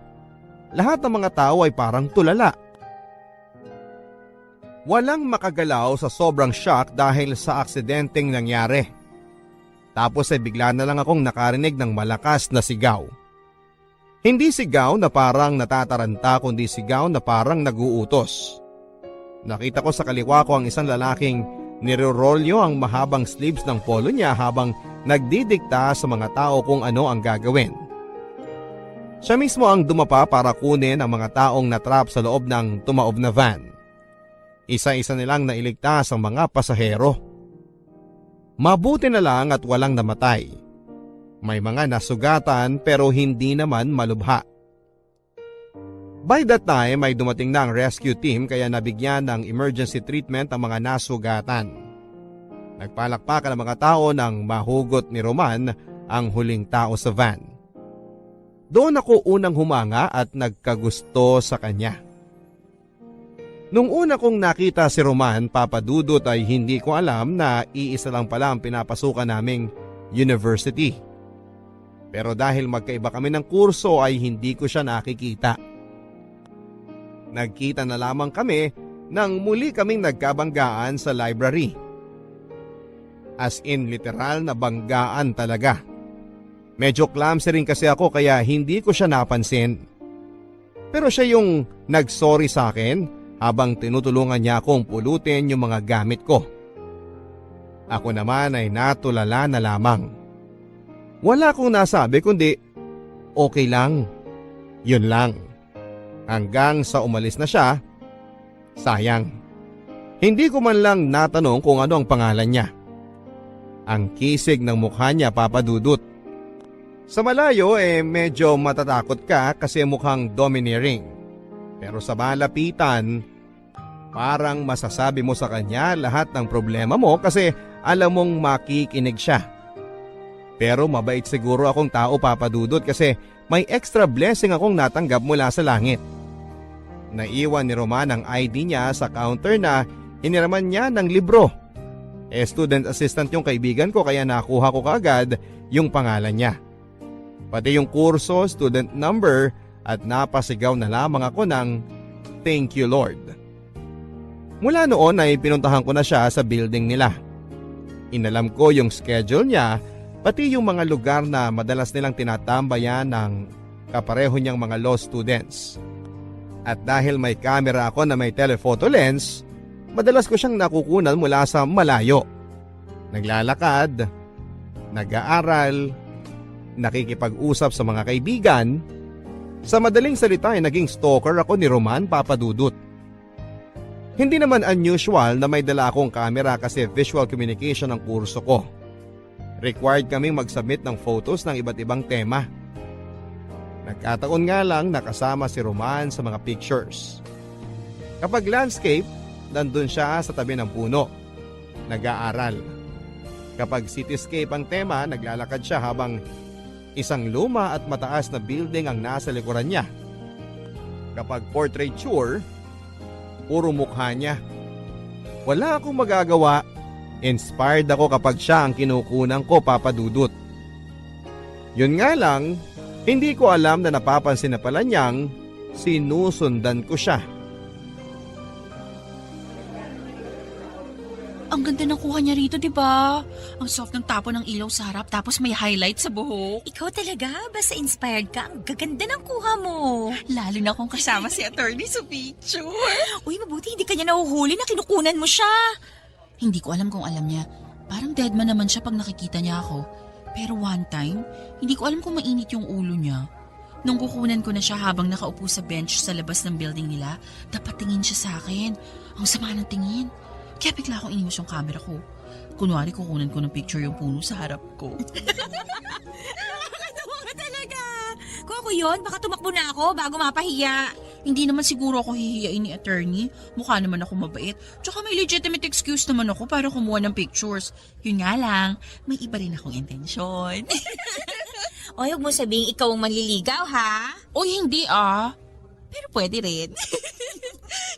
lahat ng mga tao ay parang tulala. Walang makagalaw sa sobrang shock dahil sa aksidenteng nangyari. Tapos ay bigla na lang akong nakarinig ng malakas na sigaw. Hindi sigaw na parang natataranta kundi sigaw na parang naguutos. Nakita ko sa kaliwa ko ang isang lalaking nirorolyo ang mahabang sleeves ng polo niya habang nagdidikta sa mga tao kung ano ang gagawin. Siya mismo ang dumapa para kunin ang mga taong natrap sa loob ng tumaob na van. Isa-isa nilang nailigtas ang mga pasahero. Mabuti na lang at walang namatay. May mga nasugatan pero hindi naman malubha. By that time ay dumating na ang rescue team kaya nabigyan ng emergency treatment ang mga nasugatan. Nagpalakpakan ang mga tao nang mahugot ni Roman ang huling tao sa van. doon ako unang humanga at nagkagusto sa kanya. Nung una kong nakita si Roman, Papa Dudut, ay hindi ko alam na iisa lang pala ang pinapasukan naming university. Pero dahil magkaiba kami ng kurso ay hindi ko siya nakikita. Nagkita na lamang kami nang muli kaming nagkabanggaan sa library. As in literal na banggaan talaga. Medyo clumsy rin kasi ako kaya hindi ko siya napansin. Pero siya yung nag-sorry sa akin habang tinutulungan niya akong pulutin yung mga gamit ko. Ako naman ay natulala na lamang. Wala akong nasabi kundi okay lang. Yun lang. Hanggang sa umalis na siya, sayang. Hindi ko man lang natanong kung ano ang pangalan niya. Ang kisig ng mukha niya, Papa Dudut. Sa malayo medyo matatakot ka kasi mukhang domineering. Pero sa malapitan, parang masasabi mo sa kanya lahat ng problema mo kasi alam mong makikinig siya. Pero mabait siguro akong tao, Papa Dudut, kasi may extra blessing akong natanggap mula sa langit. Naiwan ni Roman ang ID niya sa counter na hiniraman niya ng libro. Student assistant yung kaibigan ko kaya nakuha ko kaagad yung pangalan niya. Pati yung kurso, student number at napasigaw na lamang ako ng thank you Lord. Mula noon ay pinuntahan ko na siya sa building nila. Inalam ko yung schedule niya pati yung mga lugar na madalas nilang tinatambayan ng kapareho niyang mga law students. At dahil may camera ako na may telephoto lens, madalas ko siyang nakukunan mula sa malayo. Naglalakad, nag-aaral, nakikipag-usap sa mga kaibigan. Sa madaling salita ay naging stalker ako ni Roman, Papa Dudut. Hindi naman unusual na may dala akong camera kasi visual communication ang kurso ko. Required kaming mag-submit ng photos ng iba't ibang tema. Nagkataon nga lang nakasama si Roman sa mga pictures. Kapag landscape, nandun siya sa tabi ng puno. Nag-aaral. Kapag cityscape ang tema, naglalakad siya habang isang luma at mataas na building ang nasa likuran niya. Kapag portraiture, puro mukha niya. Wala akong magagawa. Inspired ako kapag siya ang kinukunan ko, Papa Dudut. Yun nga lang, hindi ko alam na napapansin na pala niyang sinusundan ko siya. Ang ganda ng kuha niya rito, di ba? Ang soft ng tapo ng ilaw sa harap tapos may highlight sa buhok. Ikaw talaga, basta inspired ka, ang gaganda ng kuha mo. Lalo na kung kasama si attorney sa picture. Uy, mabuti hindi kanya nahuhuli na kinukunan mo siya. Hindi ko alam kung alam niya. Parang deadman naman siya pag nakikita niya ako. Pero one time, hindi ko alam kung mainit yung ulo niya. Nung kukunan ko na siya habang nakaupo sa bench sa labas ng building nila, dapat tingin siya sa akin. Ang sama ng tingin. Kaya bigla akong inimos yung camera ko. Kunwari kukunan ko ng picture yung puno sa harap ko. Nakakatawa ka talaga. Kung ako yun, baka tumakbo na ako bago mapahiya. Hindi naman siguro ako hihiyain ni attorney. Mukha naman ako mabait. Tsaka may legitimate excuse naman ako para kumuha ng pictures. Yun nga lang, may iba rin akong intensyon. Oy, huwag mo sabihin ikaw ang manliligaw, ha? Oy, hindi Pero pwede rin.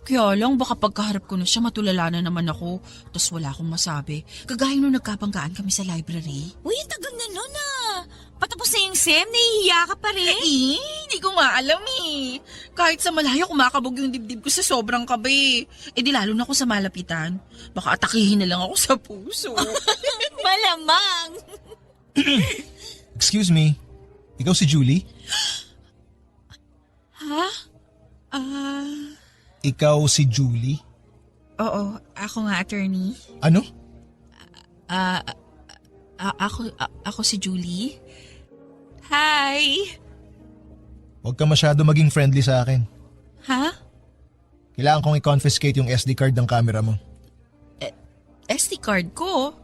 Kaya lang, baka pagkaharap ko na siya, matulala na naman ako. Tapos wala akong masabi. Kagaya nung nagkabanggaan kami sa library. Uy, tagal na nun, Patapos na yung SEM, nahihiya ka pa rin. Hindi ko maalam Kahit sa malayo, kumakabog yung dibdib ko sa sobrang kabe. Di lalo na ako sa malapitan. Baka atakihin na lang ako sa puso. Malamang. Excuse me, ikaw si Julie? Ha? Ikaw si Julie? Oo, ako nga, attorney. Ano? Ako si Julie. Hi! Huwag ka masyado maging friendly sa akin. Ha? Kailangan kong i-confiscate yung SD card ng camera mo. SD card ko?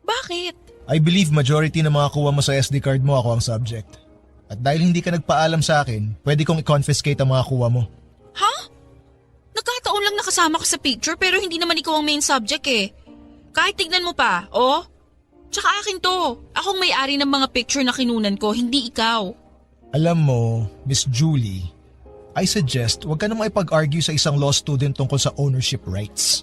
Bakit? I believe majority ng mga kuha mo sa SD card mo ako ang subject. At dahil hindi ka nagpaalam sa akin, pwede kong i-confiscate ang mga kuha mo. Ha? Nagkataon lang nakasama ka sa picture pero hindi naman ikaw ang main subject Kahit tignan mo pa, Tsaka akin to. Akong may-ari ng mga picture na kinunan ko, hindi ikaw. Alam mo, Miss Julie, I suggest huwag ka na maipag-argue sa isang law student tungkol sa ownership rights.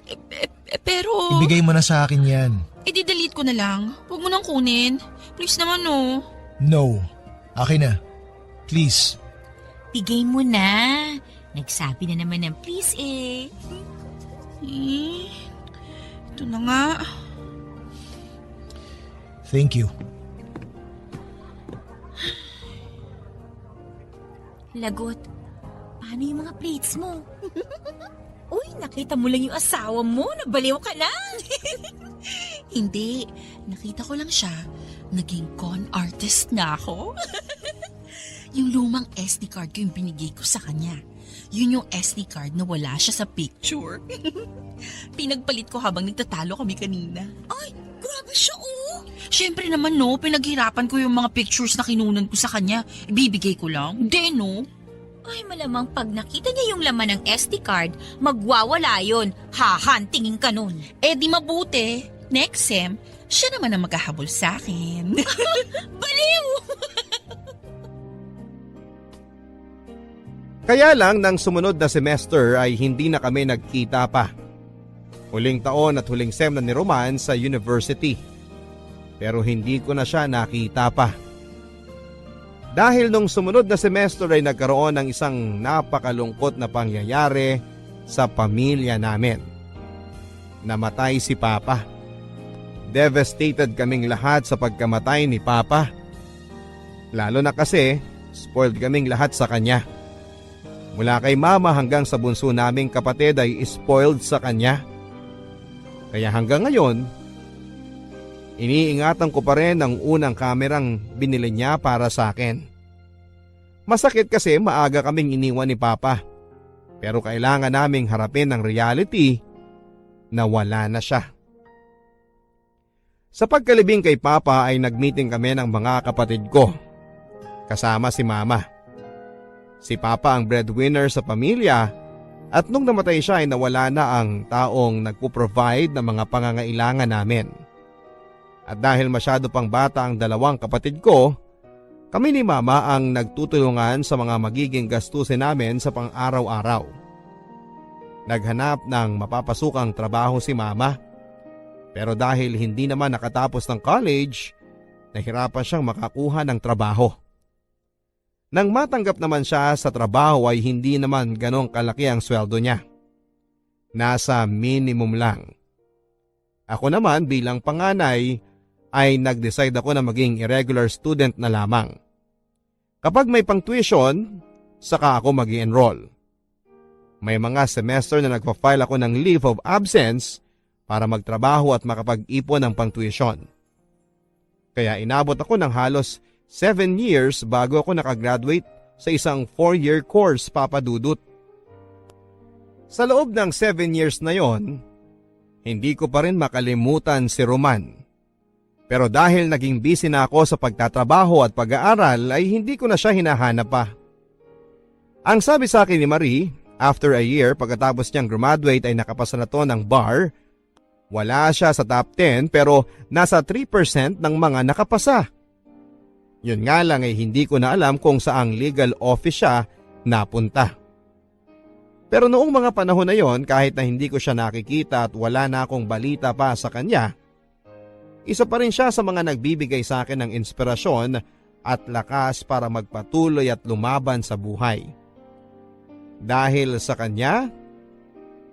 Pero, Ibigay mo na sa akin yan. i-delete ko na lang. Huwag mo nang kunin. Please naman no. No. Akin na. Please. Bigay mo na. Nagsabi na naman ng please eh. Ito na nga. Thank you. Lagot, paano yung mga plates mo? Uy, nakita mo lang yung asawa mo. Nabaliw ka na. Hindi. Nakita ko lang siya. Naging con artist na ako. Yung lumang SD card ko yung binigay ko sa kanya. Yun yung SD card na wala siya sa picture. Pinagpalit ko habang nagtatalo kami kanina. Ay, grabe siya oh. Siyempre naman no, pinaghirapan ko yung mga pictures na kinunan ko sa kanya. Ibibigay ko lang. Hindi no. Ay, malamang pag nakita niya yung laman ng SD card, magwawala yun. Hahantingin ka nun. Eh di mabuti. Next sem, siya naman ang maghahabol sa akin. Baliw! Kaya lang nang sumunod na semester ay hindi na kami nagkita pa. Huling taon at huling sem na ni Roman sa university. Pero hindi ko na siya nakita pa. Dahil nung sumunod na semester ay nagkaroon ng isang napakalungkot na pangyayari sa pamilya namin. Namatay si Papa. Devastated kaming lahat sa pagkamatay ni Papa. Lalo na kasi spoiled kaming lahat sa kanya. Mula kay Mama hanggang sa bunso naming kapatid ay spoiled sa kanya. Kaya hanggang ngayon, iniingatan ko pa rin ang unang kamerang binili niya para sa akin. Masakit kasi maaga kaming iniwan ni Papa. Pero kailangan naming harapin ang reality na wala na siya. Sa pagkalibing kay Papa ay nagmeeting kami ng mga kapatid ko. Kasama si Mama. Si Papa ang breadwinner sa pamilya at nung namatay siya ay nawala na ang taong nagpo-provide ng mga pangangailangan namin. At dahil masyado pang bata ang dalawang kapatid ko, kami ni Mama ang nagtutulungan sa mga magiging gastusin namin sa pang-araw-araw. Naghanap ng mapapasukang trabaho si Mama. Pero dahil hindi naman nakatapos ng college, nahirapan siyang makakuha ng trabaho. Nang matanggap naman siya sa trabaho ay hindi naman ganong kalaki ang sweldo niya. Nasa minimum lang. Ako naman bilang panganay ay nag-decide ako na maging irregular student na lamang. Kapag may pang-tuition, saka ako mag-i-enroll. May mga semester na nagpa-file ako ng leave of absence para magtrabaho at makapag-ipon ng pang-tuition. Kaya inabot ako ng halos 7 years bago ako nakagraduate sa isang 4-year course, Papa Dudut. Sa loob ng 7 years na yon, hindi ko pa rin makalimutan si Roman. Pero dahil naging busy na ako sa pagtatrabaho at pag-aaral ay hindi ko na siya hinahanap pa. Ang sabi sa akin ni Marie, after a year pagkatapos niyang graduate ay nakapasa na to ng bar. Wala siya sa top 10 pero nasa 3% ng mga nakapasa. Yun nga lang ay hindi ko na alam kung saang legal office siya napunta. Pero noong mga panahon na yon kahit na hindi ko siya nakikita at wala na akong balita pa sa kanya, isa pa rin siya sa mga nagbibigay sa akin ng inspirasyon at lakas para magpatuloy at lumaban sa buhay. Dahil sa kanya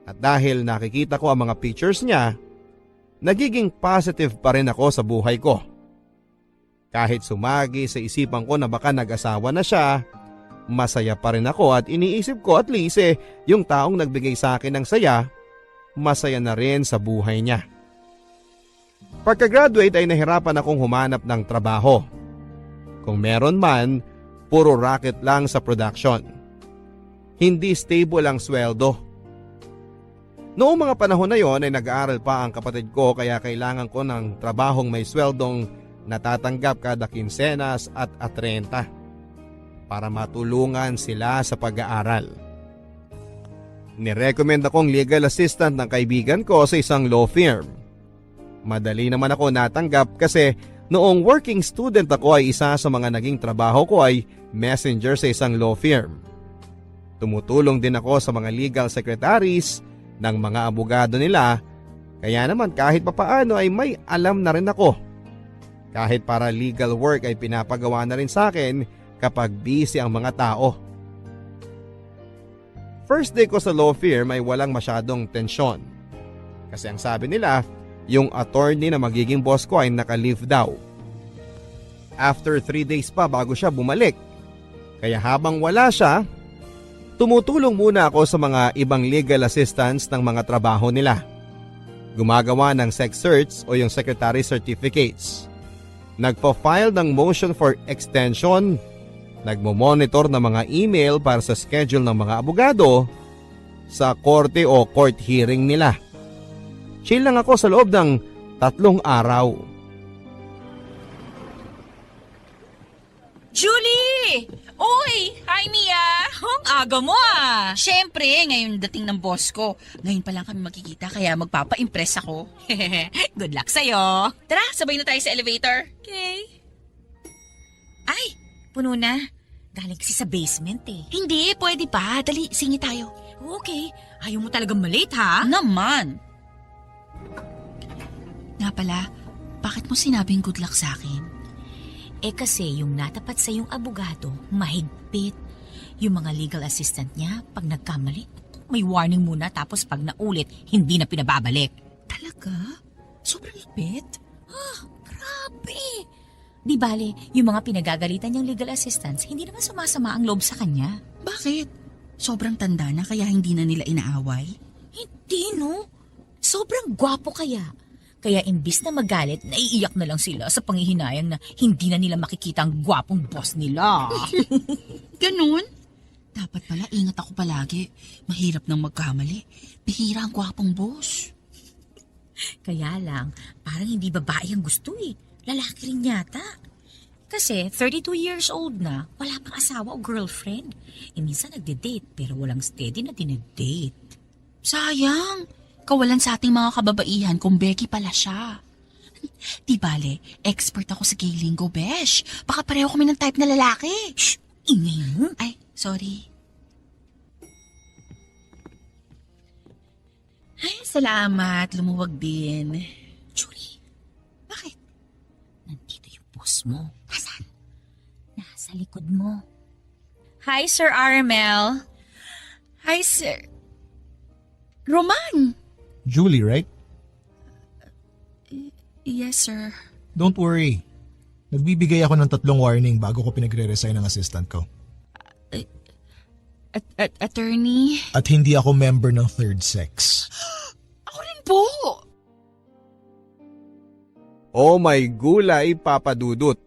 at dahil nakikita ko ang mga pictures niya, nagiging positive pa rin ako sa buhay ko. Kahit sumagi sa isipan ko na baka nag-asawa na siya, masaya pa rin ako at iniisip ko at least yung taong nagbigay sa akin ng saya, masaya na rin sa buhay niya. Pagka-graduate ay nahirapan akong humanap ng trabaho. Kung meron man, puro racket lang sa production. Hindi stable ang sweldo. Noong mga panahon na yon ay nag-aaral pa ang kapatid ko kaya kailangan ko ng trabahong may sweldong natatanggap kada kinsenas at 30 para matulungan sila sa pag-aaral. Nirecommend akong legal assistant ng kaibigan ko sa isang law firm. Madali naman ako natanggap kasi Noong working student ako ay isa sa mga naging trabaho ko ay messenger sa isang law firm. Tumutulong din ako sa mga legal secretaries ng mga abogado nila, kaya naman kahit papaano ay may alam na rin ako. Kahit para legal work ay pinapagawa na rin sa akin kapag busy ang mga tao. First day ko sa law firm ay walang masyadong tensyon. Kasi ang sabi nila, yung attorney na magiging boss ko ay naka-leave daw. After 3 days pa bago siya bumalik. Kaya habang wala siya, tumutulong muna ako sa mga ibang legal assistants ng mga trabaho nila. Gumagawa ng sex search o yung secretary certificates. Nagpa-file ng motion for extension. Nagmo-monitor ng mga email para sa schedule ng mga abogado sa korte o court hearing nila. Chill lang ako sa loob ng 3 araw. Julie! Uy! Hi, Mia! Ang aga mo ah! Siyempre, ngayon dating ng boss ko. Ngayon pa lang kami magkikita kaya magpapa-impress ako. Good luck sa'yo. Tara, sabay na tayo sa elevator. Okay. Ay, puno na. Galing kasi sa basement eh. Hindi, pwede pa. Dali, singi tayo. Okay, ayaw mo talagang malate ha? Naman! Nga pala, bakit mo sinabing good luck sa akin? Eh kasi yung natapat sa yung abogado, mahigpit. Yung mga legal assistant niya, pag nagkamali, may warning muna tapos pag naulit, hindi na pinababalik. Talaga? Sobrang lipit? Grabe! Di bale, yung mga pinagagalitan niyang legal assistants, hindi naman sumasama ang loob sa kanya. Bakit? Sobrang tanda na kaya hindi na nila inaaway? Hindi no? Sobrang gwapo kaya. Kaya imbis na magalit, naiiyak na lang sila sa panghihinayang na hindi na nila makikita ang gwapong boss nila. Ganun? Dapat pala ingat ako palagi. Mahirap nang magkamali. Bihira ang gwapong boss. Kaya lang, parang hindi babae ang gusto eh. Lalaki rin yata. Kasi 32 years old na, wala pang asawa o girlfriend. E minsan nagde-date pero walang steady na dinedate. Sayang. Kawalan sa ating mga kababaihan kung Becky pala siya. Di bale, expert ako sa gay lingo, besh. Baka pareho kami ng type na lalaki. Shh! Ingay mo. Ay, sorry. Ay, salamat. Lumuwag din. Julie, Bakit? nandito yung boss mo. Nasaan? Nasa likod mo. Hi, Sir Armel. Hi, sir. Roman. Julie, right? Yes, sir. Don't worry. Nagbibigay ako ng 3 warning bago ko pinagre-resign ng assistant ko. Attorney? At hindi ako member ng third sex. Ako rin po. Oh my gulay, Papa Dudut.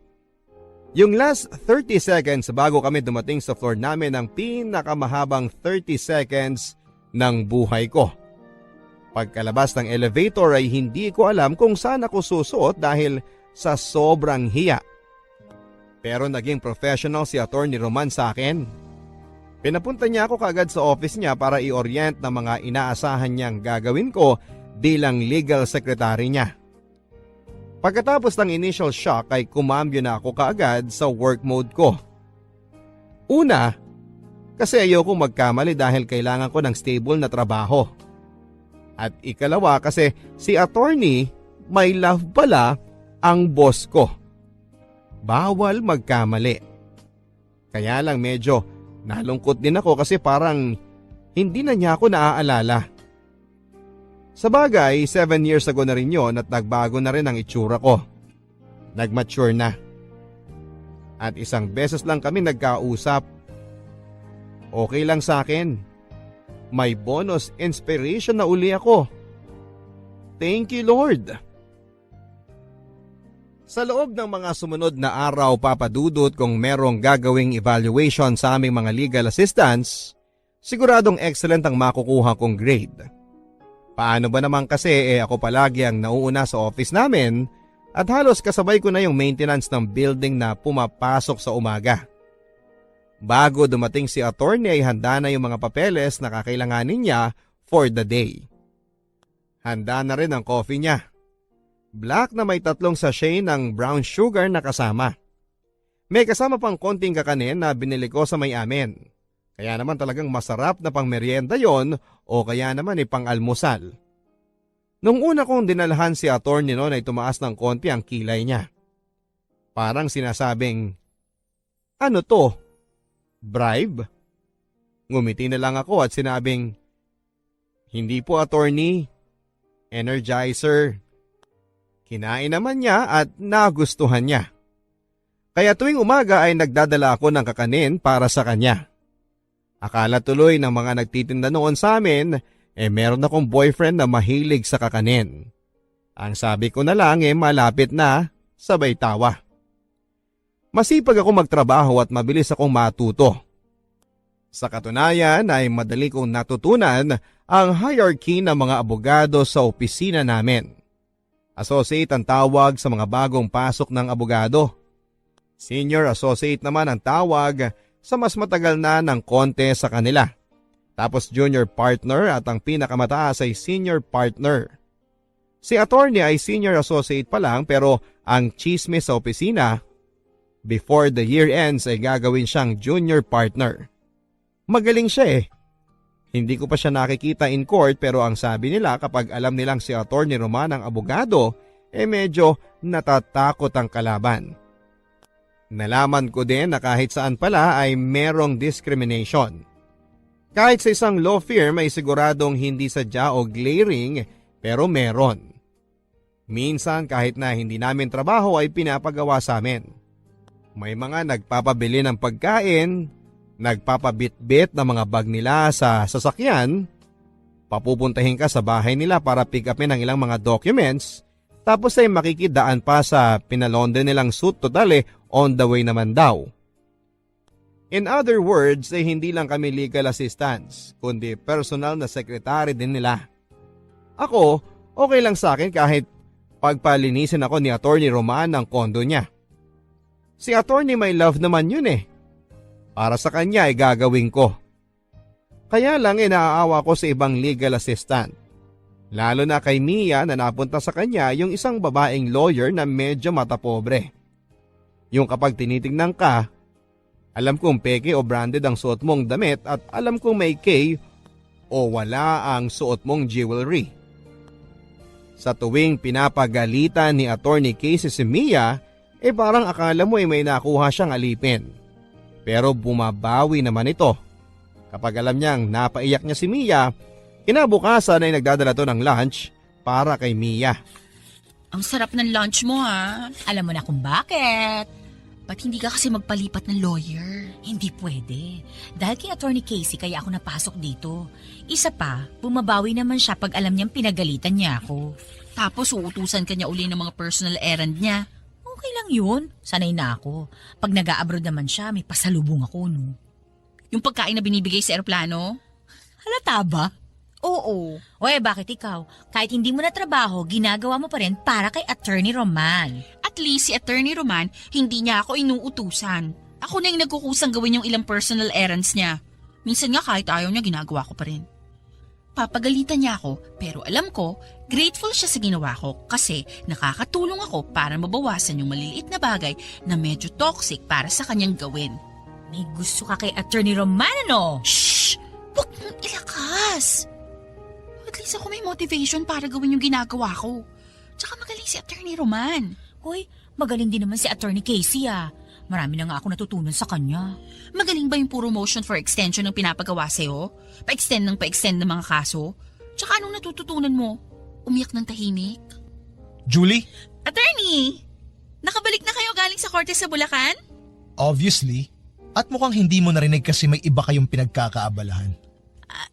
Yung last 30 seconds bago kami dumating sa floor namin ang pinakamahabang 30 seconds ng buhay ko. Pagkalabas ng elevator ay hindi ko alam kung saan ako susuot dahil sa sobrang hiya. Pero naging professional si Attorney Roman sa akin. Pinapunta niya ako kagad sa office niya para i-orient ng mga inaasahan niyang gagawin ko bilang legal secretary niya. Pagkatapos ng initial shock ay kumambyo na ako kaagad sa work mode ko. Una, kasi ayoko magkamali dahil kailangan ko ng stable na trabaho. At ikalawa kasi si attorney may love pala ang boss ko. Bawal magkamali. Kaya lang medyo nalungkot din ako kasi parang hindi na niya ako naaalala. Sa bagay, 7 years ago na rin yun at nagbago na rin ang itsura ko. Nagmature na. At isang beses lang kami nagkausap. Okay lang sa akin. May bonus inspiration na uli ako. Thank you, Lord. Sa loob ng mga sumunod na araw, papadudot kung merong gagawing evaluation sa aming mga legal assistants, siguradong excellent ang makukuha kong grade. Paano ba naman kasi ako palagi ang nauuna sa office namin at halos kasabay ko na yung maintenance ng building na pumapasok sa umaga. Bago dumating si attorney ay handa na yung mga papeles na kakailanganin niya for the day. Handa na rin ang coffee niya. Black na may 3 sachet ng brown sugar na kasama. May kasama pang konting kakanin na binili ko sa may amin. Kaya naman talagang masarap na pang merienda yon o kaya naman pang almusal. Nung una kong dinalhan si attorney noon ay tumaas ng konti ang kilay niya. Parang sinasabing, "Ano to? Bribe?" Ngumiti na lang ako at sinabing, "Hindi po attorney, Energizer." Kinain naman niya at nagustuhan niya. Kaya tuwing umaga ay nagdadala ako ng kakanin para sa kanya. Akala tuloy ng mga nagtitinda noon sa amin, meron akong boyfriend na mahilig sa kakanin. Ang sabi ko na lang malapit na, sabay tawa. Masipag ako magtrabaho at mabilis akong matuto. Sa katunayan ay madali kong natutunan ang hierarchy ng mga abogado sa opisina namin. Associate ang tawag sa mga bagong pasok ng abogado. Senior associate naman ang tawag sa mas matagal na ng konti sa kanila. Tapos junior partner at ang pinakamataas ay senior partner. Si attorney ay senior associate pa lang pero ang chismis sa opisina, before the year ends ay gagawin siyang junior partner. Magaling siya Hindi ko pa siya nakikita in court pero ang sabi nila kapag alam nilang si attorney Roman ang abogado, medyo natatakot ang kalaban. Nalaman ko din na kahit saan pala ay merong discrimination. Kahit sa isang law firm ay siguradong hindi sadya o glaring pero meron. Minsan kahit na hindi namin trabaho ay pinapagawa sa amin. May mga nagpapabili ng pagkain, nagpapabitbit ng mga bag nila sa sasakyan, papupuntahin ka sa bahay nila para pick upin ang ilang mga documents, tapos ay makikidaan pa sa pinalonde nilang suit total on the way naman daw. In other words hindi lang kami legal assistants, kundi personal na secretary din nila. Ako, okay lang sa akin kahit pagpalinisin ako ni Attorney Roman ng kondo niya. Si Attorney My Love naman yun Para sa kanya ay gagawin ko. Kaya lang naaawa ko sa ibang legal assistant. Lalo na kay Mia na napunta sa kanya yung isang babaeng lawyer na medyo matapobre. Yung kapag tinitingnan ka, alam kong peke o branded ang suot mong damit at alam kong may K o wala ang suot mong jewelry. Sa tuwing pinapagalitan ni Attorney Casey si Mia, parang akala mo may nakuha siyang alipin. Pero bumabawi naman ito. Kapag alam niyang napaiyak niya si Mia, kinabukasan ay nagdadala to ng lunch para kay Mia. Ang sarap ng lunch mo Alam mo na kung bakit. Ba't hindi ka kasi magpalipat ng lawyer? Hindi pwede. Dahil kay Attorney Casey kaya ako napasok dito. Isa pa, bumabawi naman siya pag alam niyang pinagalitan niya ako. Tapos uutusan ka niya uli ng mga personal errand niya. Okay lang yun. Sanay na ako. Pag nag-a-abroad naman siya, may pasalubong ako, no? Yung pagkain na binibigay sa eroplano? Halata ba? Oo. Bakit ikaw? Kahit hindi mo na trabaho, ginagawa mo pa rin para kay Attorney Roman. At least si Attorney Roman, hindi niya ako inuutusan. Ako na yung nagkukusang gawin yung ilang personal errands niya. Minsan nga kahit ayaw niya, ginagawa ko pa rin. Papagalitan niya ako, pero alam ko, grateful siya sa ginawa ko kasi nakakatulong ako para mabawasan yung maliliit na bagay na medyo toxic para sa kanyang gawin. May gusto ka kay Attorney Roman, ano? Shhh! Huwag mong ilakas! At least ako may motivation para gawin yung ginagawa ko. Tsaka magaling si Attorney Roman. Hoy, magaling din naman si Attorney Casey Marami na nga ako natutunan sa kanya. Magaling ba yung puro motion for extension ng pinapagawa sa'yo? Pa-extend ng mga kaso? Tsaka anong natututunan mo? Umiyak ng tahimik? Julie? Attorney! Nakabalik na kayo galing sa korte sa Bulacan? Obviously. At mukhang hindi mo narinig kasi may iba kayong pinagkakaabalahan.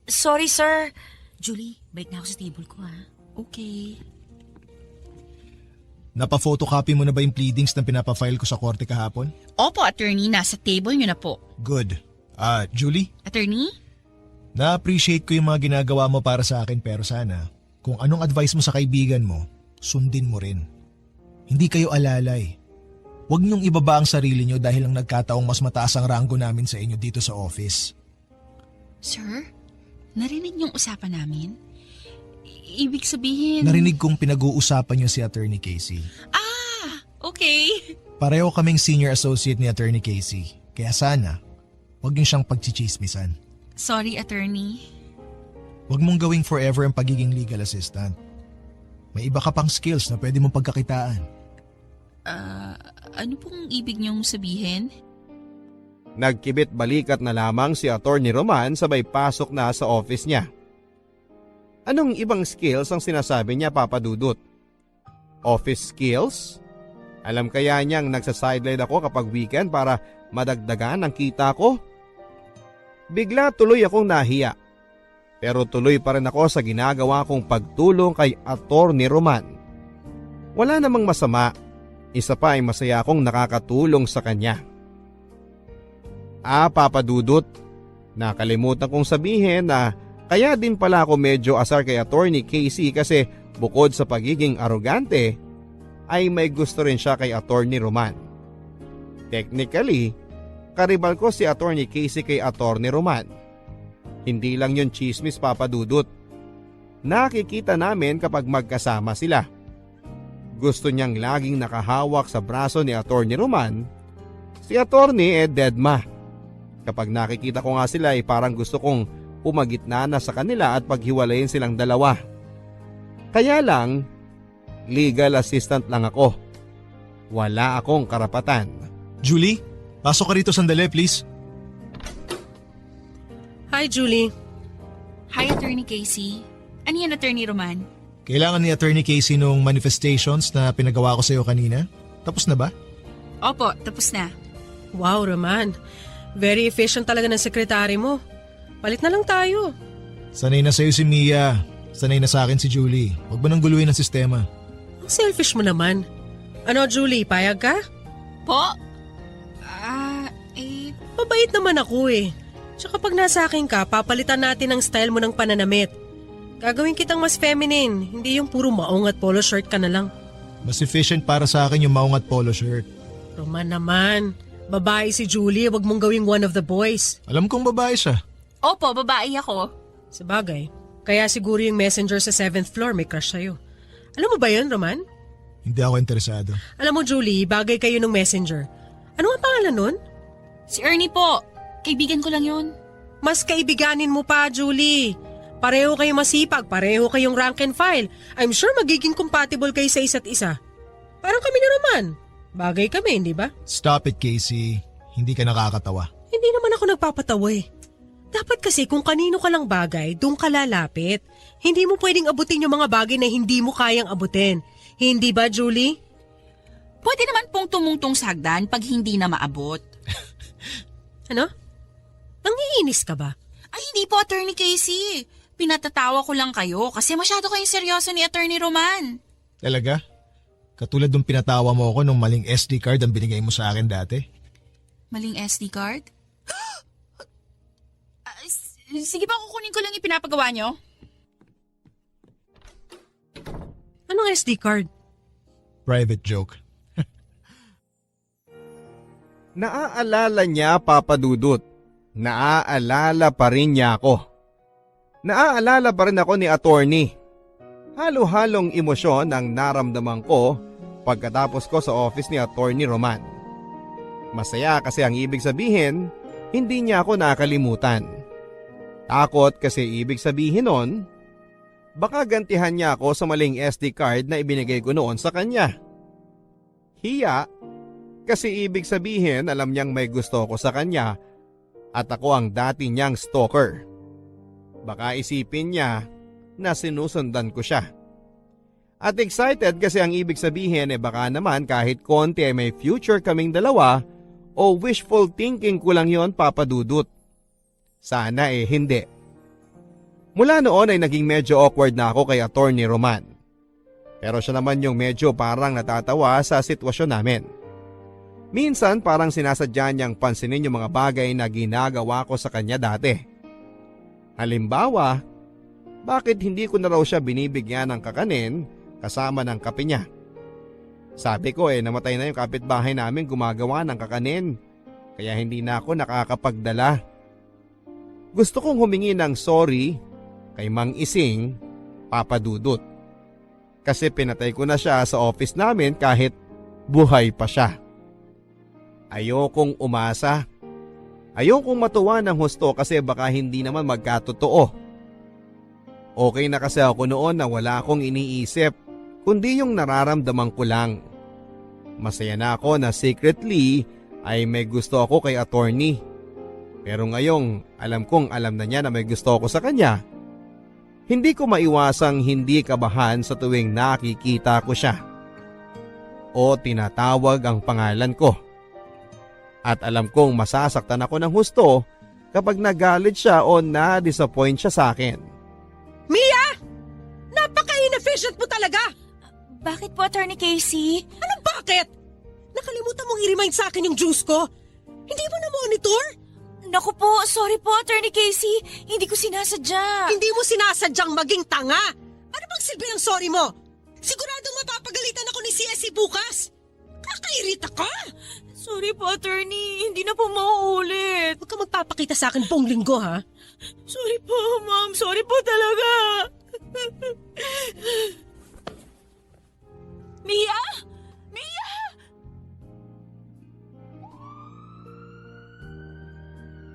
Sorry, sir. Julie, balik na ako sa table ko, Okay. Napa-photocopy mo na ba yung pleadings na pinapafile ko sa korte kahapon? Opo, attorney. Nasa table nyo na po. Good. Julie? Attorney? Na-appreciate ko yung mga ginagawa mo para sa akin pero sana, kung anong advice mo sa kaibigan mo, sundin mo rin. Hindi kayo alalay. Huwag niyong ibaba ang sarili niyo dahil lang nagkataong mas mataas ang ranggo namin sa inyo dito sa office. Sir, narinig niyong usapan namin? ibig sabihin... Narinig kong pinag-uusapan niyo si Attorney Casey. Okay. Pareho kaming senior associate ni Attorney Casey. Kaya sana, huwag niyo siyang pagchichismisan. Sorry, attorney. Huwag mong gawing forever ang pagiging legal assistant. May iba ka pang skills na pwede mong pagkakitaan. Ano pong ibig niyong sabihin? Nagkibit balikat na lamang si Attorney Roman sabay pasok na sa office niya. Anong ibang skills ang sinasabi niya, Papa Dudut? Office skills? Alam kaya niyang nagsa-sideline ako kapag weekend para madagdagan ang kita ko? Bigla tuloy akong nahiya. Pero tuloy pa rin ako sa ginagawa kong pagtulong kay Attorney Roman. Wala namang masama. Isa pa ay masaya akong nakakatulong sa kanya. Papa Dudut, nakalimutan kong sabihin na kaya din pala ako medyo asar kay Attorney Casey kasi bukod sa pagiging arogante, ay may gusto rin siya kay Attorney Roman. Technically, karibal ko si Attorney Casey kay Attorney Roman. Hindi lang yun chismis, Papa Dudut. Nakikita namin kapag magkasama sila. Gusto niyang laging nakahawak sa braso ni Attorney Roman. Si Attorney deadma. Kapag nakikita ko nga sila ay parang gusto kong pumagitna na sa kanila at paghiwalayin silang dalawa. Kaya lang, legal assistant lang ako. Wala akong karapatan. Julie, pasok ka rito sandali please. Hi, Julie. Hi, Attorney Casey. Ano yan, Attorney Roman? Kailangan ni Attorney Casey nung manifestations na pinagawa ko sa iyo kanina. Tapos na ba? Opo, tapos na. Wow, Roman. Very efficient talaga ng sekretary mo. Palit na lang tayo. Sanay na sa'yo si Mia. Sanay na sa akin si Julie. Huwag mo nang guluhin ang sistema. Ang selfish mo naman. Ano, Julie, payag ka? Po? Mabait naman ako eh. Tsaka pag nasa akin ka, papalitan natin ang style mo ng pananamit. Gagawin kitang mas feminine, hindi yung puro maong at polo shirt ka na lang. Mas efficient para sa akin yung maong at polo shirt. Roman naman, babae si Julie, wag mong gawing one of the boys. Alam kong babae siya. Opo, babae ako. Sabagay, kaya siguro yung messenger sa 7th floor may crush sa'yo. Alam mo ba yun, Roman? Hindi ako interesado. Alam mo, Julie, bagay kayo ng messenger. Ano ang pangalan nun? Si Ernie po. Kaibigan ko lang yun. Mas kaibiganin mo pa, Julie. Pareho kayong masipag, pareho kayong rank and file. I'm sure magiging compatible kayo sa isa't isa. Parang kami ni Roman. Bagay kami, hindi ba? Stop it, Casey. Hindi ka nakakatawa. Hindi naman ako nagpapatawa eh. Dapat kasi kung kanino ka lang bagay, doon ka lalapit. Hindi mo pwedeng abutin yung mga bagay na hindi mo kayang abutin. Hindi ba, Julie? Pwede naman pong tumungtong sa hagdan pag hindi na maabot. Ano? Nangiinis ka ba? Ay, hindi po, Attorney Casey. Pinatatawa ko lang kayo kasi masyado kayong seryoso ni Attorney Roman. Talaga? Katulad nung pinatawa mo ako nung maling SD card ang binigay mo sa akin dati? Maling SD card? Sige ba, kukunin ko lang yung pinapagawa nyo? Anong SD card? Private joke. Naaalala niya, Papa Dudut. Naaalala pa rin niya ako. Naaalala pa rin ako ni Attorney. Halo-halong emosyon ang naramdaman ko pagkatapos ko sa office ni Attorney Roman. Masaya kasi ang ibig sabihin, hindi niya ako nakalimutan. Takot kasi ibig sabihin nun, baka gantihan niya ako sa maling SD card na ibinigay ko noon sa kanya. Hiya, kasi ibig sabihin alam niyang may gusto ko sa kanya at ako ang dati niyang stalker. Baka isipin niya na sinusundan ko siya. At excited kasi ang ibig sabihin baka naman kahit konti ay may future kaming dalawa o wishful thinking ko lang yon, Papa Dudut. Sana hindi. Mula noon ay naging medyo awkward na ako kay Attorney Roman. Pero siya naman yung medyo parang natatawa sa sitwasyon namin. Minsan parang sinasadya niyang pansinin yung mga bagay na ginagawa ko sa kanya dati. Halimbawa, bakit hindi ko na raw siya binibigyan ng kakanin kasama ng kape niya? Sabi ko namatay na yung kapitbahay namin gumagawa ng kakanin, kaya hindi na ako nakakapagdala. Gusto kong humingi ng sorry kay Mang Ising Papa Dudut. Kasi pinatay ko na siya sa office namin kahit buhay pa siya. Ayokong umasa. Ayokong matuwa ng husto kasi baka hindi naman magkatotoo. Okay na kasi ako noon na wala akong iniisip, kundi yung nararamdaman ko lang. Masaya na ako na secretly ay may gusto ako kay attorney. Pero ngayong alam kong alam na niya na may gusto ako sa kanya, hindi ko maiwasang hindi kabahan sa tuwing nakikita ko siya o tinatawag ang pangalan ko. At alam kong masasaktan ako ng husto kapag nagalit siya o na-disappoint siya sa akin. Mia! Napaka-inefficient mo talaga! Bakit po, Attorney Casey? Anong bakit? Nakalimutan mong i-remind sa akin yung juice ko. Hindi mo na-monitor? Naku po, sorry po, Attorney Casey. Hindi ko sinasadya. Hindi mo sinasadyang maging tanga. Ano bang silbi ng sorry mo? Siguradong mapapagalitan ako ni CSC bukas. Kakairita ka! Sorry po, Attorney. Hindi na po mauulit. Huwag ka magpapakita sa akin buong linggo, ha? Sorry po, Ma'am. Sorry po talaga. Mia? Mia?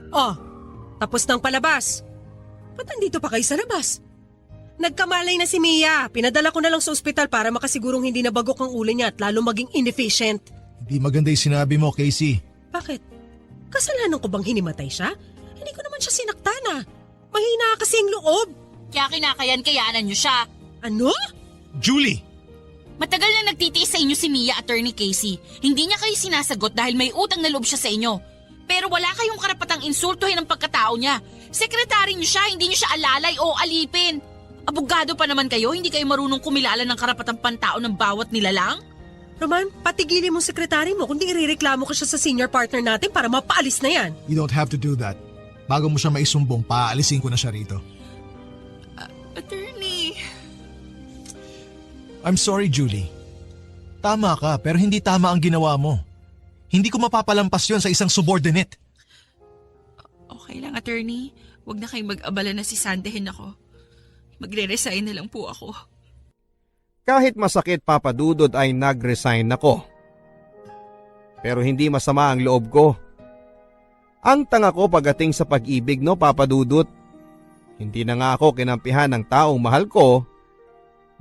Oh, tapos ng palabas. Ba't nandito pa kayo sa labas? Nagkamalay na si Mia. Pinadala ko na lang sa ospital para makasigurong hindi nabagok ang ulo niya at lalo maging inefficient. Hindi maganda yung sinabi mo, Casey. Bakit? Kasalanan ko bang hinimatay siya? Hindi ko naman siya sinaktan. Mahina kasi ang loob. Kaya kinakayan-kayanan niyo siya. Ano? Julie! Matagal na nagtitiis sa inyo si Mia, Attorney Casey. Hindi niya kayo sinasagot dahil may utang na loob siya sa inyo. Pero wala kayong karapatang insultuhin ang pagkatao niya. Sekretary niyo siya, hindi niyo siya alalay o alipin. Abogado pa naman kayo, hindi kayo marunong kumilala ng karapatang pantao ng bawat nilalang? Roman, patigilin mo sekretary mo kundi irereklamo ko siya sa senior partner natin para mapaalis na yan. You don't have to do that. Bago mo siya maisumbong, paalisin ko na siya rito. Attorney. I'm sorry, Julie. Tama ka, pero hindi tama ang ginawa mo. Hindi ko mapapalampas yon sa isang subordinate. Okay lang, Attorney. Huwag na kayong mag-abala na sisandehin ako. Magre-resign na lang po ako. Kahit masakit, Papa Dudut, ay nag-resign ako. Pero hindi masama ang loob ko. Ang tanga ko pagdating sa pag-ibig, no, Papa Dudut. Hindi na nga ako kinampihan ng taong mahal ko.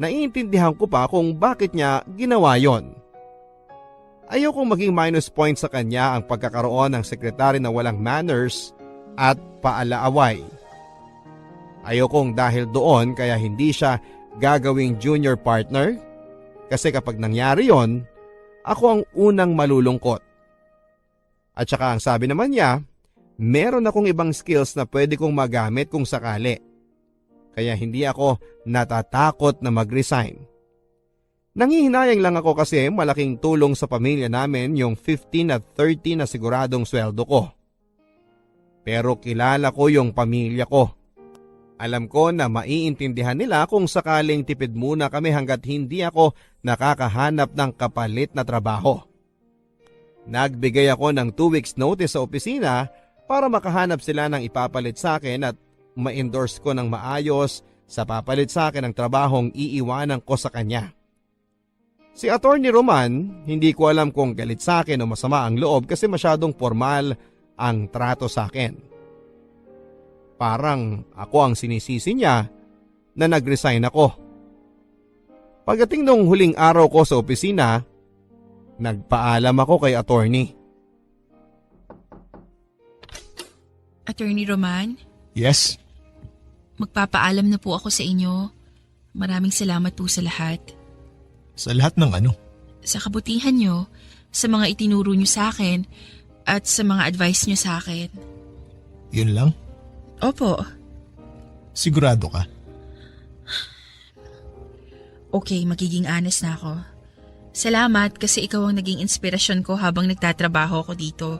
Naiintindihan ko pa kung bakit niya ginawa yon. Ayokong maging minus point sa kanya ang pagkakaroon ng sekretary na walang manners at paalaaway. Ayokong dahil doon kaya hindi siya gagawing junior partner kasi kapag nangyari yon, ako ang unang malulungkot. At saka ang sabi naman niya, meron akong ibang skills na pwede kong magamit kung sakali. Kaya hindi ako natatakot na mag-resign. Nangihinayang lang ako kasi malaking tulong sa pamilya namin yung 15 at 30 na siguradong sweldo ko. Pero kilala ko yung pamilya ko. Alam ko na maiintindihan nila kung sakaling tipid muna kami hanggat hindi ako nakakahanap ng kapalit na trabaho. Nagbigay ako ng 2 weeks notice sa opisina para makahanap sila ng ipapalit sa akin at ma-endorse ko ng maayos sa papalit sa akin ng trabahong iiwanan ko sa kanya. Si Attorney Roman, hindi ko alam kung galit sa akin o masama ang loob kasi masyadong formal ang trato sa akin. Parang ako ang sinisisi niya na nag-resign ako. Pagdating nung huling araw ko sa opisina, nagpaalam ako kay Attorney. Attorney Roman, Yes? magpapaalam na po ako sa inyo. Maraming salamat po sa lahat. Sa lahat ng ano? Sa kabutihan nyo, sa mga itinuro nyo sa akin, at sa mga advice nyo sa akin. Yun lang? Opo. Sigurado ka? Okay, magiging honest na ako. Salamat kasi ikaw ang naging inspirasyon ko habang nagtatrabaho ako dito.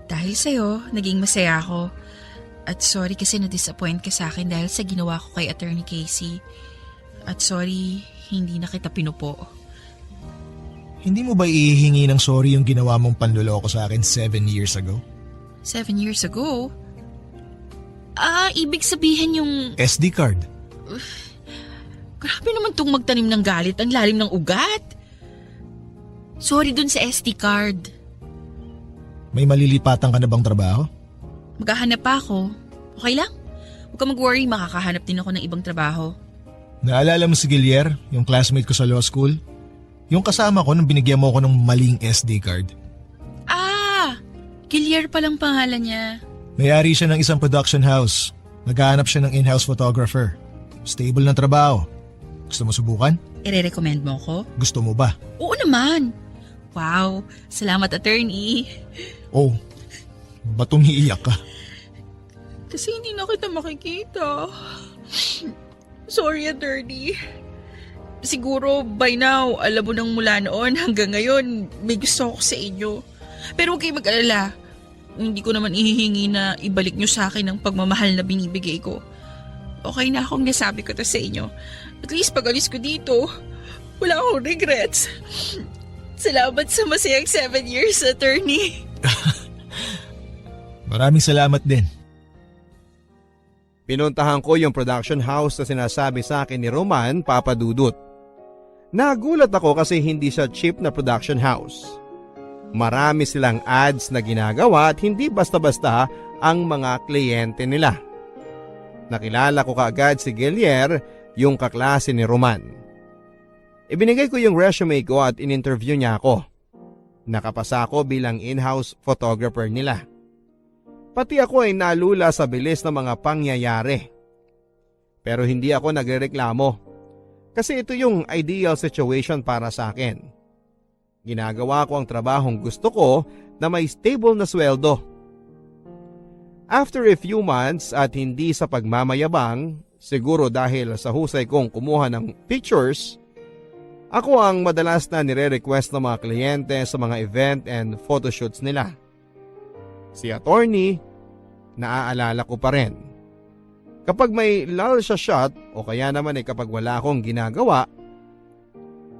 Dahil sa'yo, naging masaya ako. At sorry kasi na-disappoint ka sa akin dahil sa ginawa ko kay Attorney Casey. At sorry, hindi na kita pinupo. Hindi mo ba ihihingi ng sorry yung ginawa mong panluloko sa akin 7 years ago? 7 years ago? Ibig sabihin yung... SD card. Grabe naman tong magtanim ng galit. Ang lalim ng ugat. Sorry dun sa SD card. May malilipatan ka na bang trabaho? Maghahanap pa ako. Okay lang? Huwag ka mag-worry, makakahanap din ako ng ibang trabaho. Naalala mo si Gilier, yung classmate ko sa law school? Yung kasama ko nung binigyan mo ko ng maling SD card. Ah! Gilier palang pangalan niya. May-ari siya ng isang production house. Naghahanap siya ng in-house photographer. Stable na trabaho. Gusto mo subukan? Ire-recommend mo ko? Gusto mo ba? Oo naman. Wow, salamat attorney. Oh, ba't umiiyak ka? Kasi hindi na kita makikita. Sorry attorney. Siguro by now, alam mo nang mula noon hanggang ngayon, may gusto ako sa inyo. Pero huwag kayong mag-alala. Hindi ko naman ihihingi na ibalik nyo sa akin ang pagmamahal na binibigay ko. Okay na akong nasabi ko to sa inyo. At least pag alis ko dito, wala akong regrets. Salamat sa masayang 7 years, attorney. Maraming salamat din. Pinuntahan ko yung production house na sinasabi sa akin ni Roman, Papa Dudut. Nagulat ako kasi hindi siya cheap na production house. Marami silang ads na ginagawa at hindi basta-basta ang mga kliyente nila. Nakilala ko kaagad si Gilier, yung kaklase ni Roman. Ibinigay ko yung resume ko at in-interview niya ako. Nakapasa ako bilang in-house photographer nila. Pati ako ay nalula sa bilis ng mga pangyayari. Pero hindi ako nagrereklamo. Kasi ito yung ideal situation para sa akin. Ginagawa ko ang trabahong gusto ko na may stable na sweldo. After a few months at hindi sa pagmamayabang, siguro dahil sa husay kong kumuha ng pictures, ako ang madalas na nire-request ng mga kliyente sa mga event and photoshoots nila. Si attorney, naaalala ko pa rin. Kapag may lull sa shot o kaya naman ay kapag wala akong ginagawa,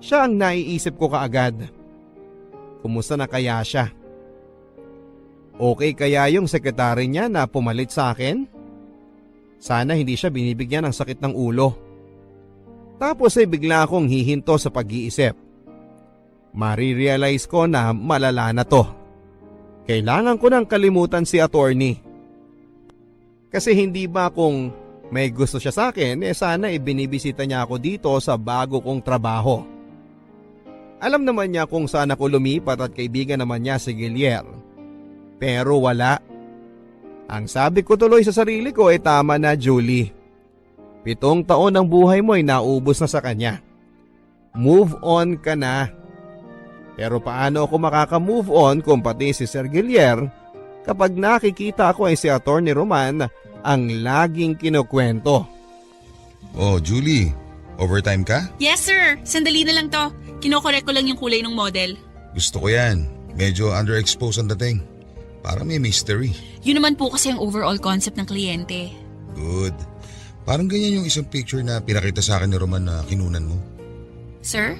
siya ang naiisip ko kaagad. Kumusta na kaya siya? Okay kaya yung sekretary niya na pumalit sa akin? Sana hindi siya binibigyan ng sakit ng ulo. Tapos ay bigla akong hihinto sa pag-iisip. Marirealize ko na malala na to. Kailangan ko nang kalimutan si attorney. Kasi hindi ba kung may gusto siya sa akin, sana ibinibisita niya ako dito sa bago kong trabaho. Alam naman niya kung saan ako lumipat at kaibigan naman niya si Gilier. Pero wala. Ang sabi ko tuloy sa sarili ko ay tama na, Julie. 7 taon ng buhay mo ay naubos na sa kanya. Move on ka na. Pero paano ako makaka-move on kung pati si Sir Gilier kapag nakikita ko ay si Attorney Roman ang laging kinukwento? Oh, Julie, overtime ka? Yes sir, sandali na lang to. Kinokorek ko lang yung kulay ng model. Gusto ko yan. Medyo underexposed ang dating. Para may mystery. Yun naman po kasi ang overall concept ng kliyente. Good. Parang ganyan yung isang picture na pinakita sa akin ni Roman na kinunan mo. Sir?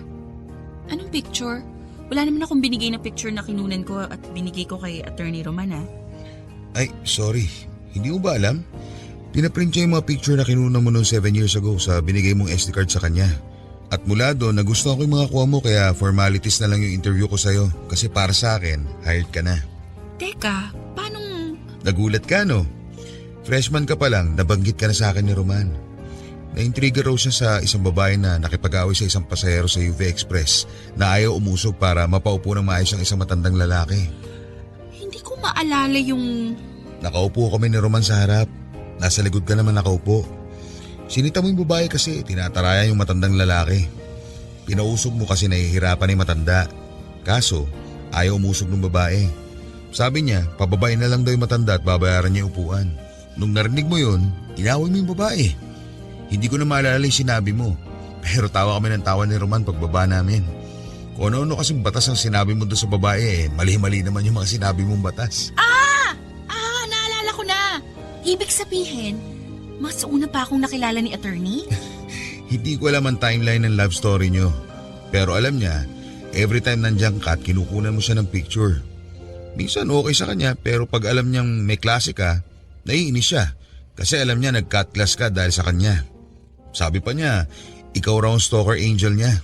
Anong picture? Wala naman akong binigay na picture na kinunan ko at binigay ko kay Attorney Roman Ay, sorry. Hindi mo ba alam? Pinaprint niya yung mga picture na kinunan mo noong 7 years ago sa binigay mong SD card sa kanya. At mula doon, nagustuhan ko yung mga kuha mo kaya formalities na lang yung interview ko sa'yo. Kasi para sa akin, hired ka na. Teka, paano? Nagulat ka, no? Freshman ka pa lang, nabanggit ka na sa akin ni Roman. Naintriga raw siya sa isang babae na nakipag-away sa isang pasahero sa UV Express na ayaw umusog para mapaupo ng maayos ang isang matandang lalaki. Hindi ko maalala yung... Nakaupo kami ni Roman sa harap. Nasa likod ka naman nakaupo. Sinita mo yung babae kasi tinatarayan yung matandang lalaki. Pinausog mo kasi nahihirapan yung matanda. Kaso, ayaw umusog ng babae. Sabi niya, pababain na lang daw yung matanda at babayaran niya yung upuan. Nung narinig mo yun, inaway mo yung babae. Hindi ko na maalala yung sinabi mo. Pero tawa kami ng tawa ni Roman pagbaba namin. Kung ano-ano kasing batas ang sinabi mo doon sa babae, mali-mali naman yung mga sinabi mong batas. Naalala ko na! Ibig sabihin, mas una pa akong nakilala ni Attorney? Hindi ko alam ang timeline ng love story nyo. Pero alam niya, every time nandiyan ka at kinukunan mo siya ng picture. Minsan okay sa kanya pero pag alam niyang may klase ka, naiinis siya. Kasi alam niya nag-cut class ka dahil sa kanya. Sabi pa niya, Ikaw raw ang stalker angel niya.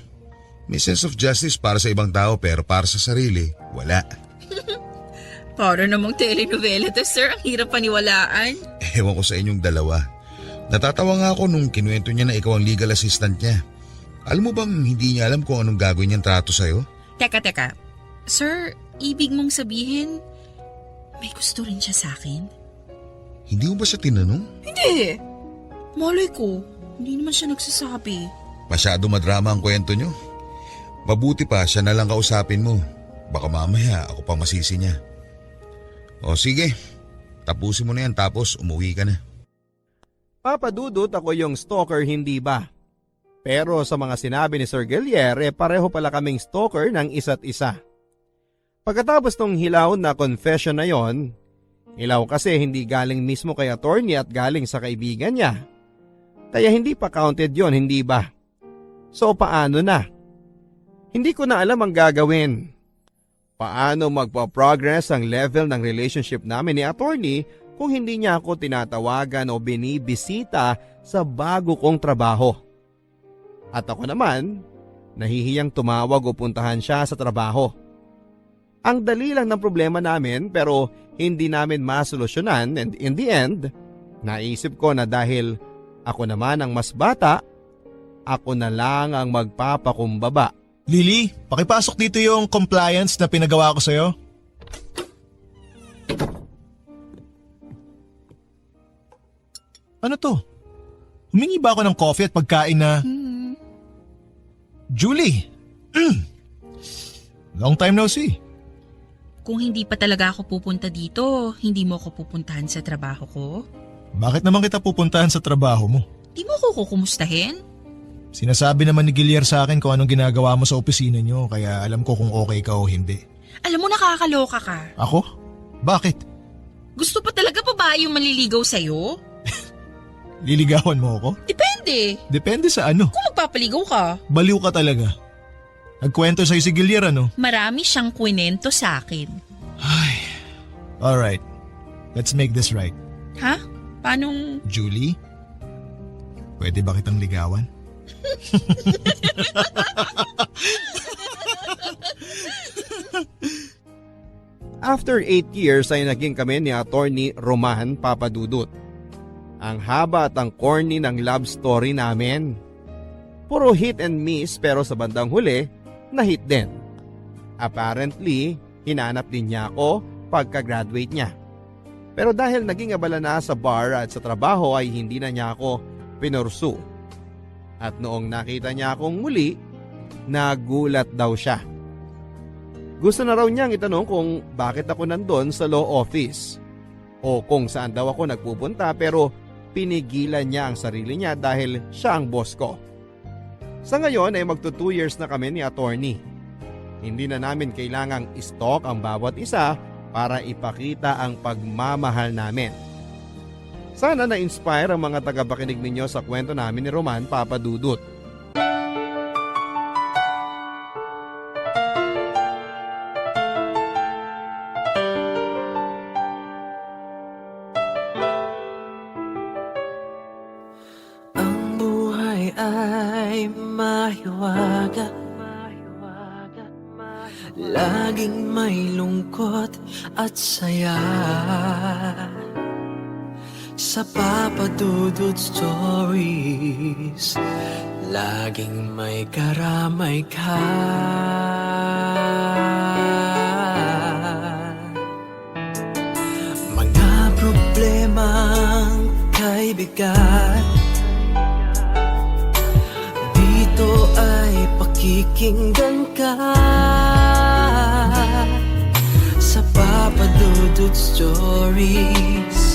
May sense of justice para sa ibang tao pero para sa sarili, wala. Para namang telenovela to, sir. Ang hirap paniwalaan. Ewan ko sa inyong dalawa. Natatawa nga ako nung kinuwento niya na ikaw ang legal assistant niya. Alam mo bang hindi niya alam kung anong gagawin niyang trato sa'yo? Teka. Sir, ibig mong sabihin, may gusto rin siya sa akin? Hindi mo ba siya tinanong? Hindi. Malay ko, hindi naman siya nagsasabi. Masyado madrama ang kwento niyo. Mabuti pa siya na lang kausapin mo. Baka mamaya ako pang masisi niya. O sige, tapusin mo na yan tapos umuwi ka na. Papa Dudut, ako yung stalker, hindi ba? Pero sa mga sinabi ni Sir Guilliere, pareho pala kaming stalker ng isa't isa. Pagkatapos ng hilaw na confession na yon, hilaw kasi hindi galing mismo kay attorney at galing sa kaibigan niya. Kaya hindi pa counted yon, hindi ba? So paano na? Hindi ko na alam ang gagawin. Paano magpa-progress ang level ng relationship namin ni attorney kung hindi niya ako tinatawagan o binibisita sa bago kong trabaho? At ako naman, nahihiyang tumawag o puntahan siya sa trabaho. Ang dali lang ng problema namin pero hindi namin masolusyonan, and in the end, naisip ko na dahil ako naman ang mas bata, ako na lang ang magpapakumbaba. Lily, pakipasok dito yung compliance na pinagawa ko sa'yo. Ano to? Humingi ba ako ng coffee at pagkain na... Julie! Long time no see. Kung hindi pa talaga ako pupunta dito, hindi mo ako pupuntahan sa trabaho ko? Bakit naman kita pupuntahan sa trabaho mo? Di mo ako kukumustahin? Sinasabi naman ni Guillier sa akin kung anong ginagawa mo sa opisina niyo kaya alam ko kung okay ka o hindi. Alam mo, nakakaloka ka. Ako? Bakit? Gusto pa talaga babae yung manliligaw sa'yo? Liligawan mo ako? Depende. Depende sa ano. Kung magpapaligaw ka. Baliw ka talaga. Nagkwento sa'yo si Guillier ano? Marami siyang kwento sa akin. Alright. Let's make this right. Ha? Paanong... Julie? Pwede ba kitang ligawan? After 8 years ay naging kami ni attorney Roman Papadudut. Ang haba at ang corny ng love story namin. Puro hit and miss pero sa bandang huli, na-hit din. Apparently, hinanap din niya ako pagka-graduate niya. Pero dahil naging abala na sa bar at sa trabaho ay hindi na niya ako pinursu. At noong nakita niya akong muli, nagulat daw siya. Gusto na raw niyang itanong kung bakit ako nandun sa law office o kung saan daw ako nagpupunta pero pinigilan niya ang sarili niya dahil siya ang boss ko. Sa ngayon ay magto 2 years na kami ni attorney. Hindi na namin kailangang i-stalk ang bawat isa para ipakita ang pagmamahal namin. Sana na-inspire ang mga tagapakinig ninyo sa kwento namin ni Roman Papadudut. Ang buhay ay mahiwaga, laging may lungkot at saya. Sa Papadudut Stories, laging may karamay ka. Mga problemang kaibigan, dito ay pakikinggan ka. Sa Papadudut Stories,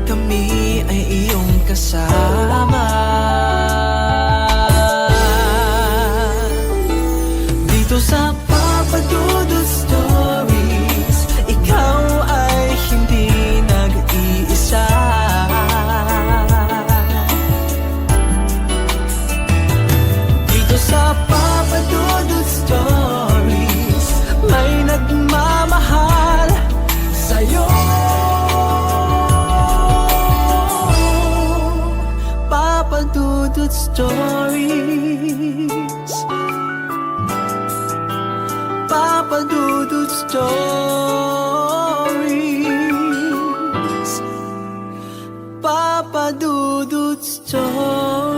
kami ay iyong kasama. Dito sa Papadudut Stories, ikaw ay hindi nag-iisa. Dito sa Papadudut Stories, may nagmamahal sa'yo. Papadudut Dudut Stories. Papa Dudut Stories. Papa Dudut Stories.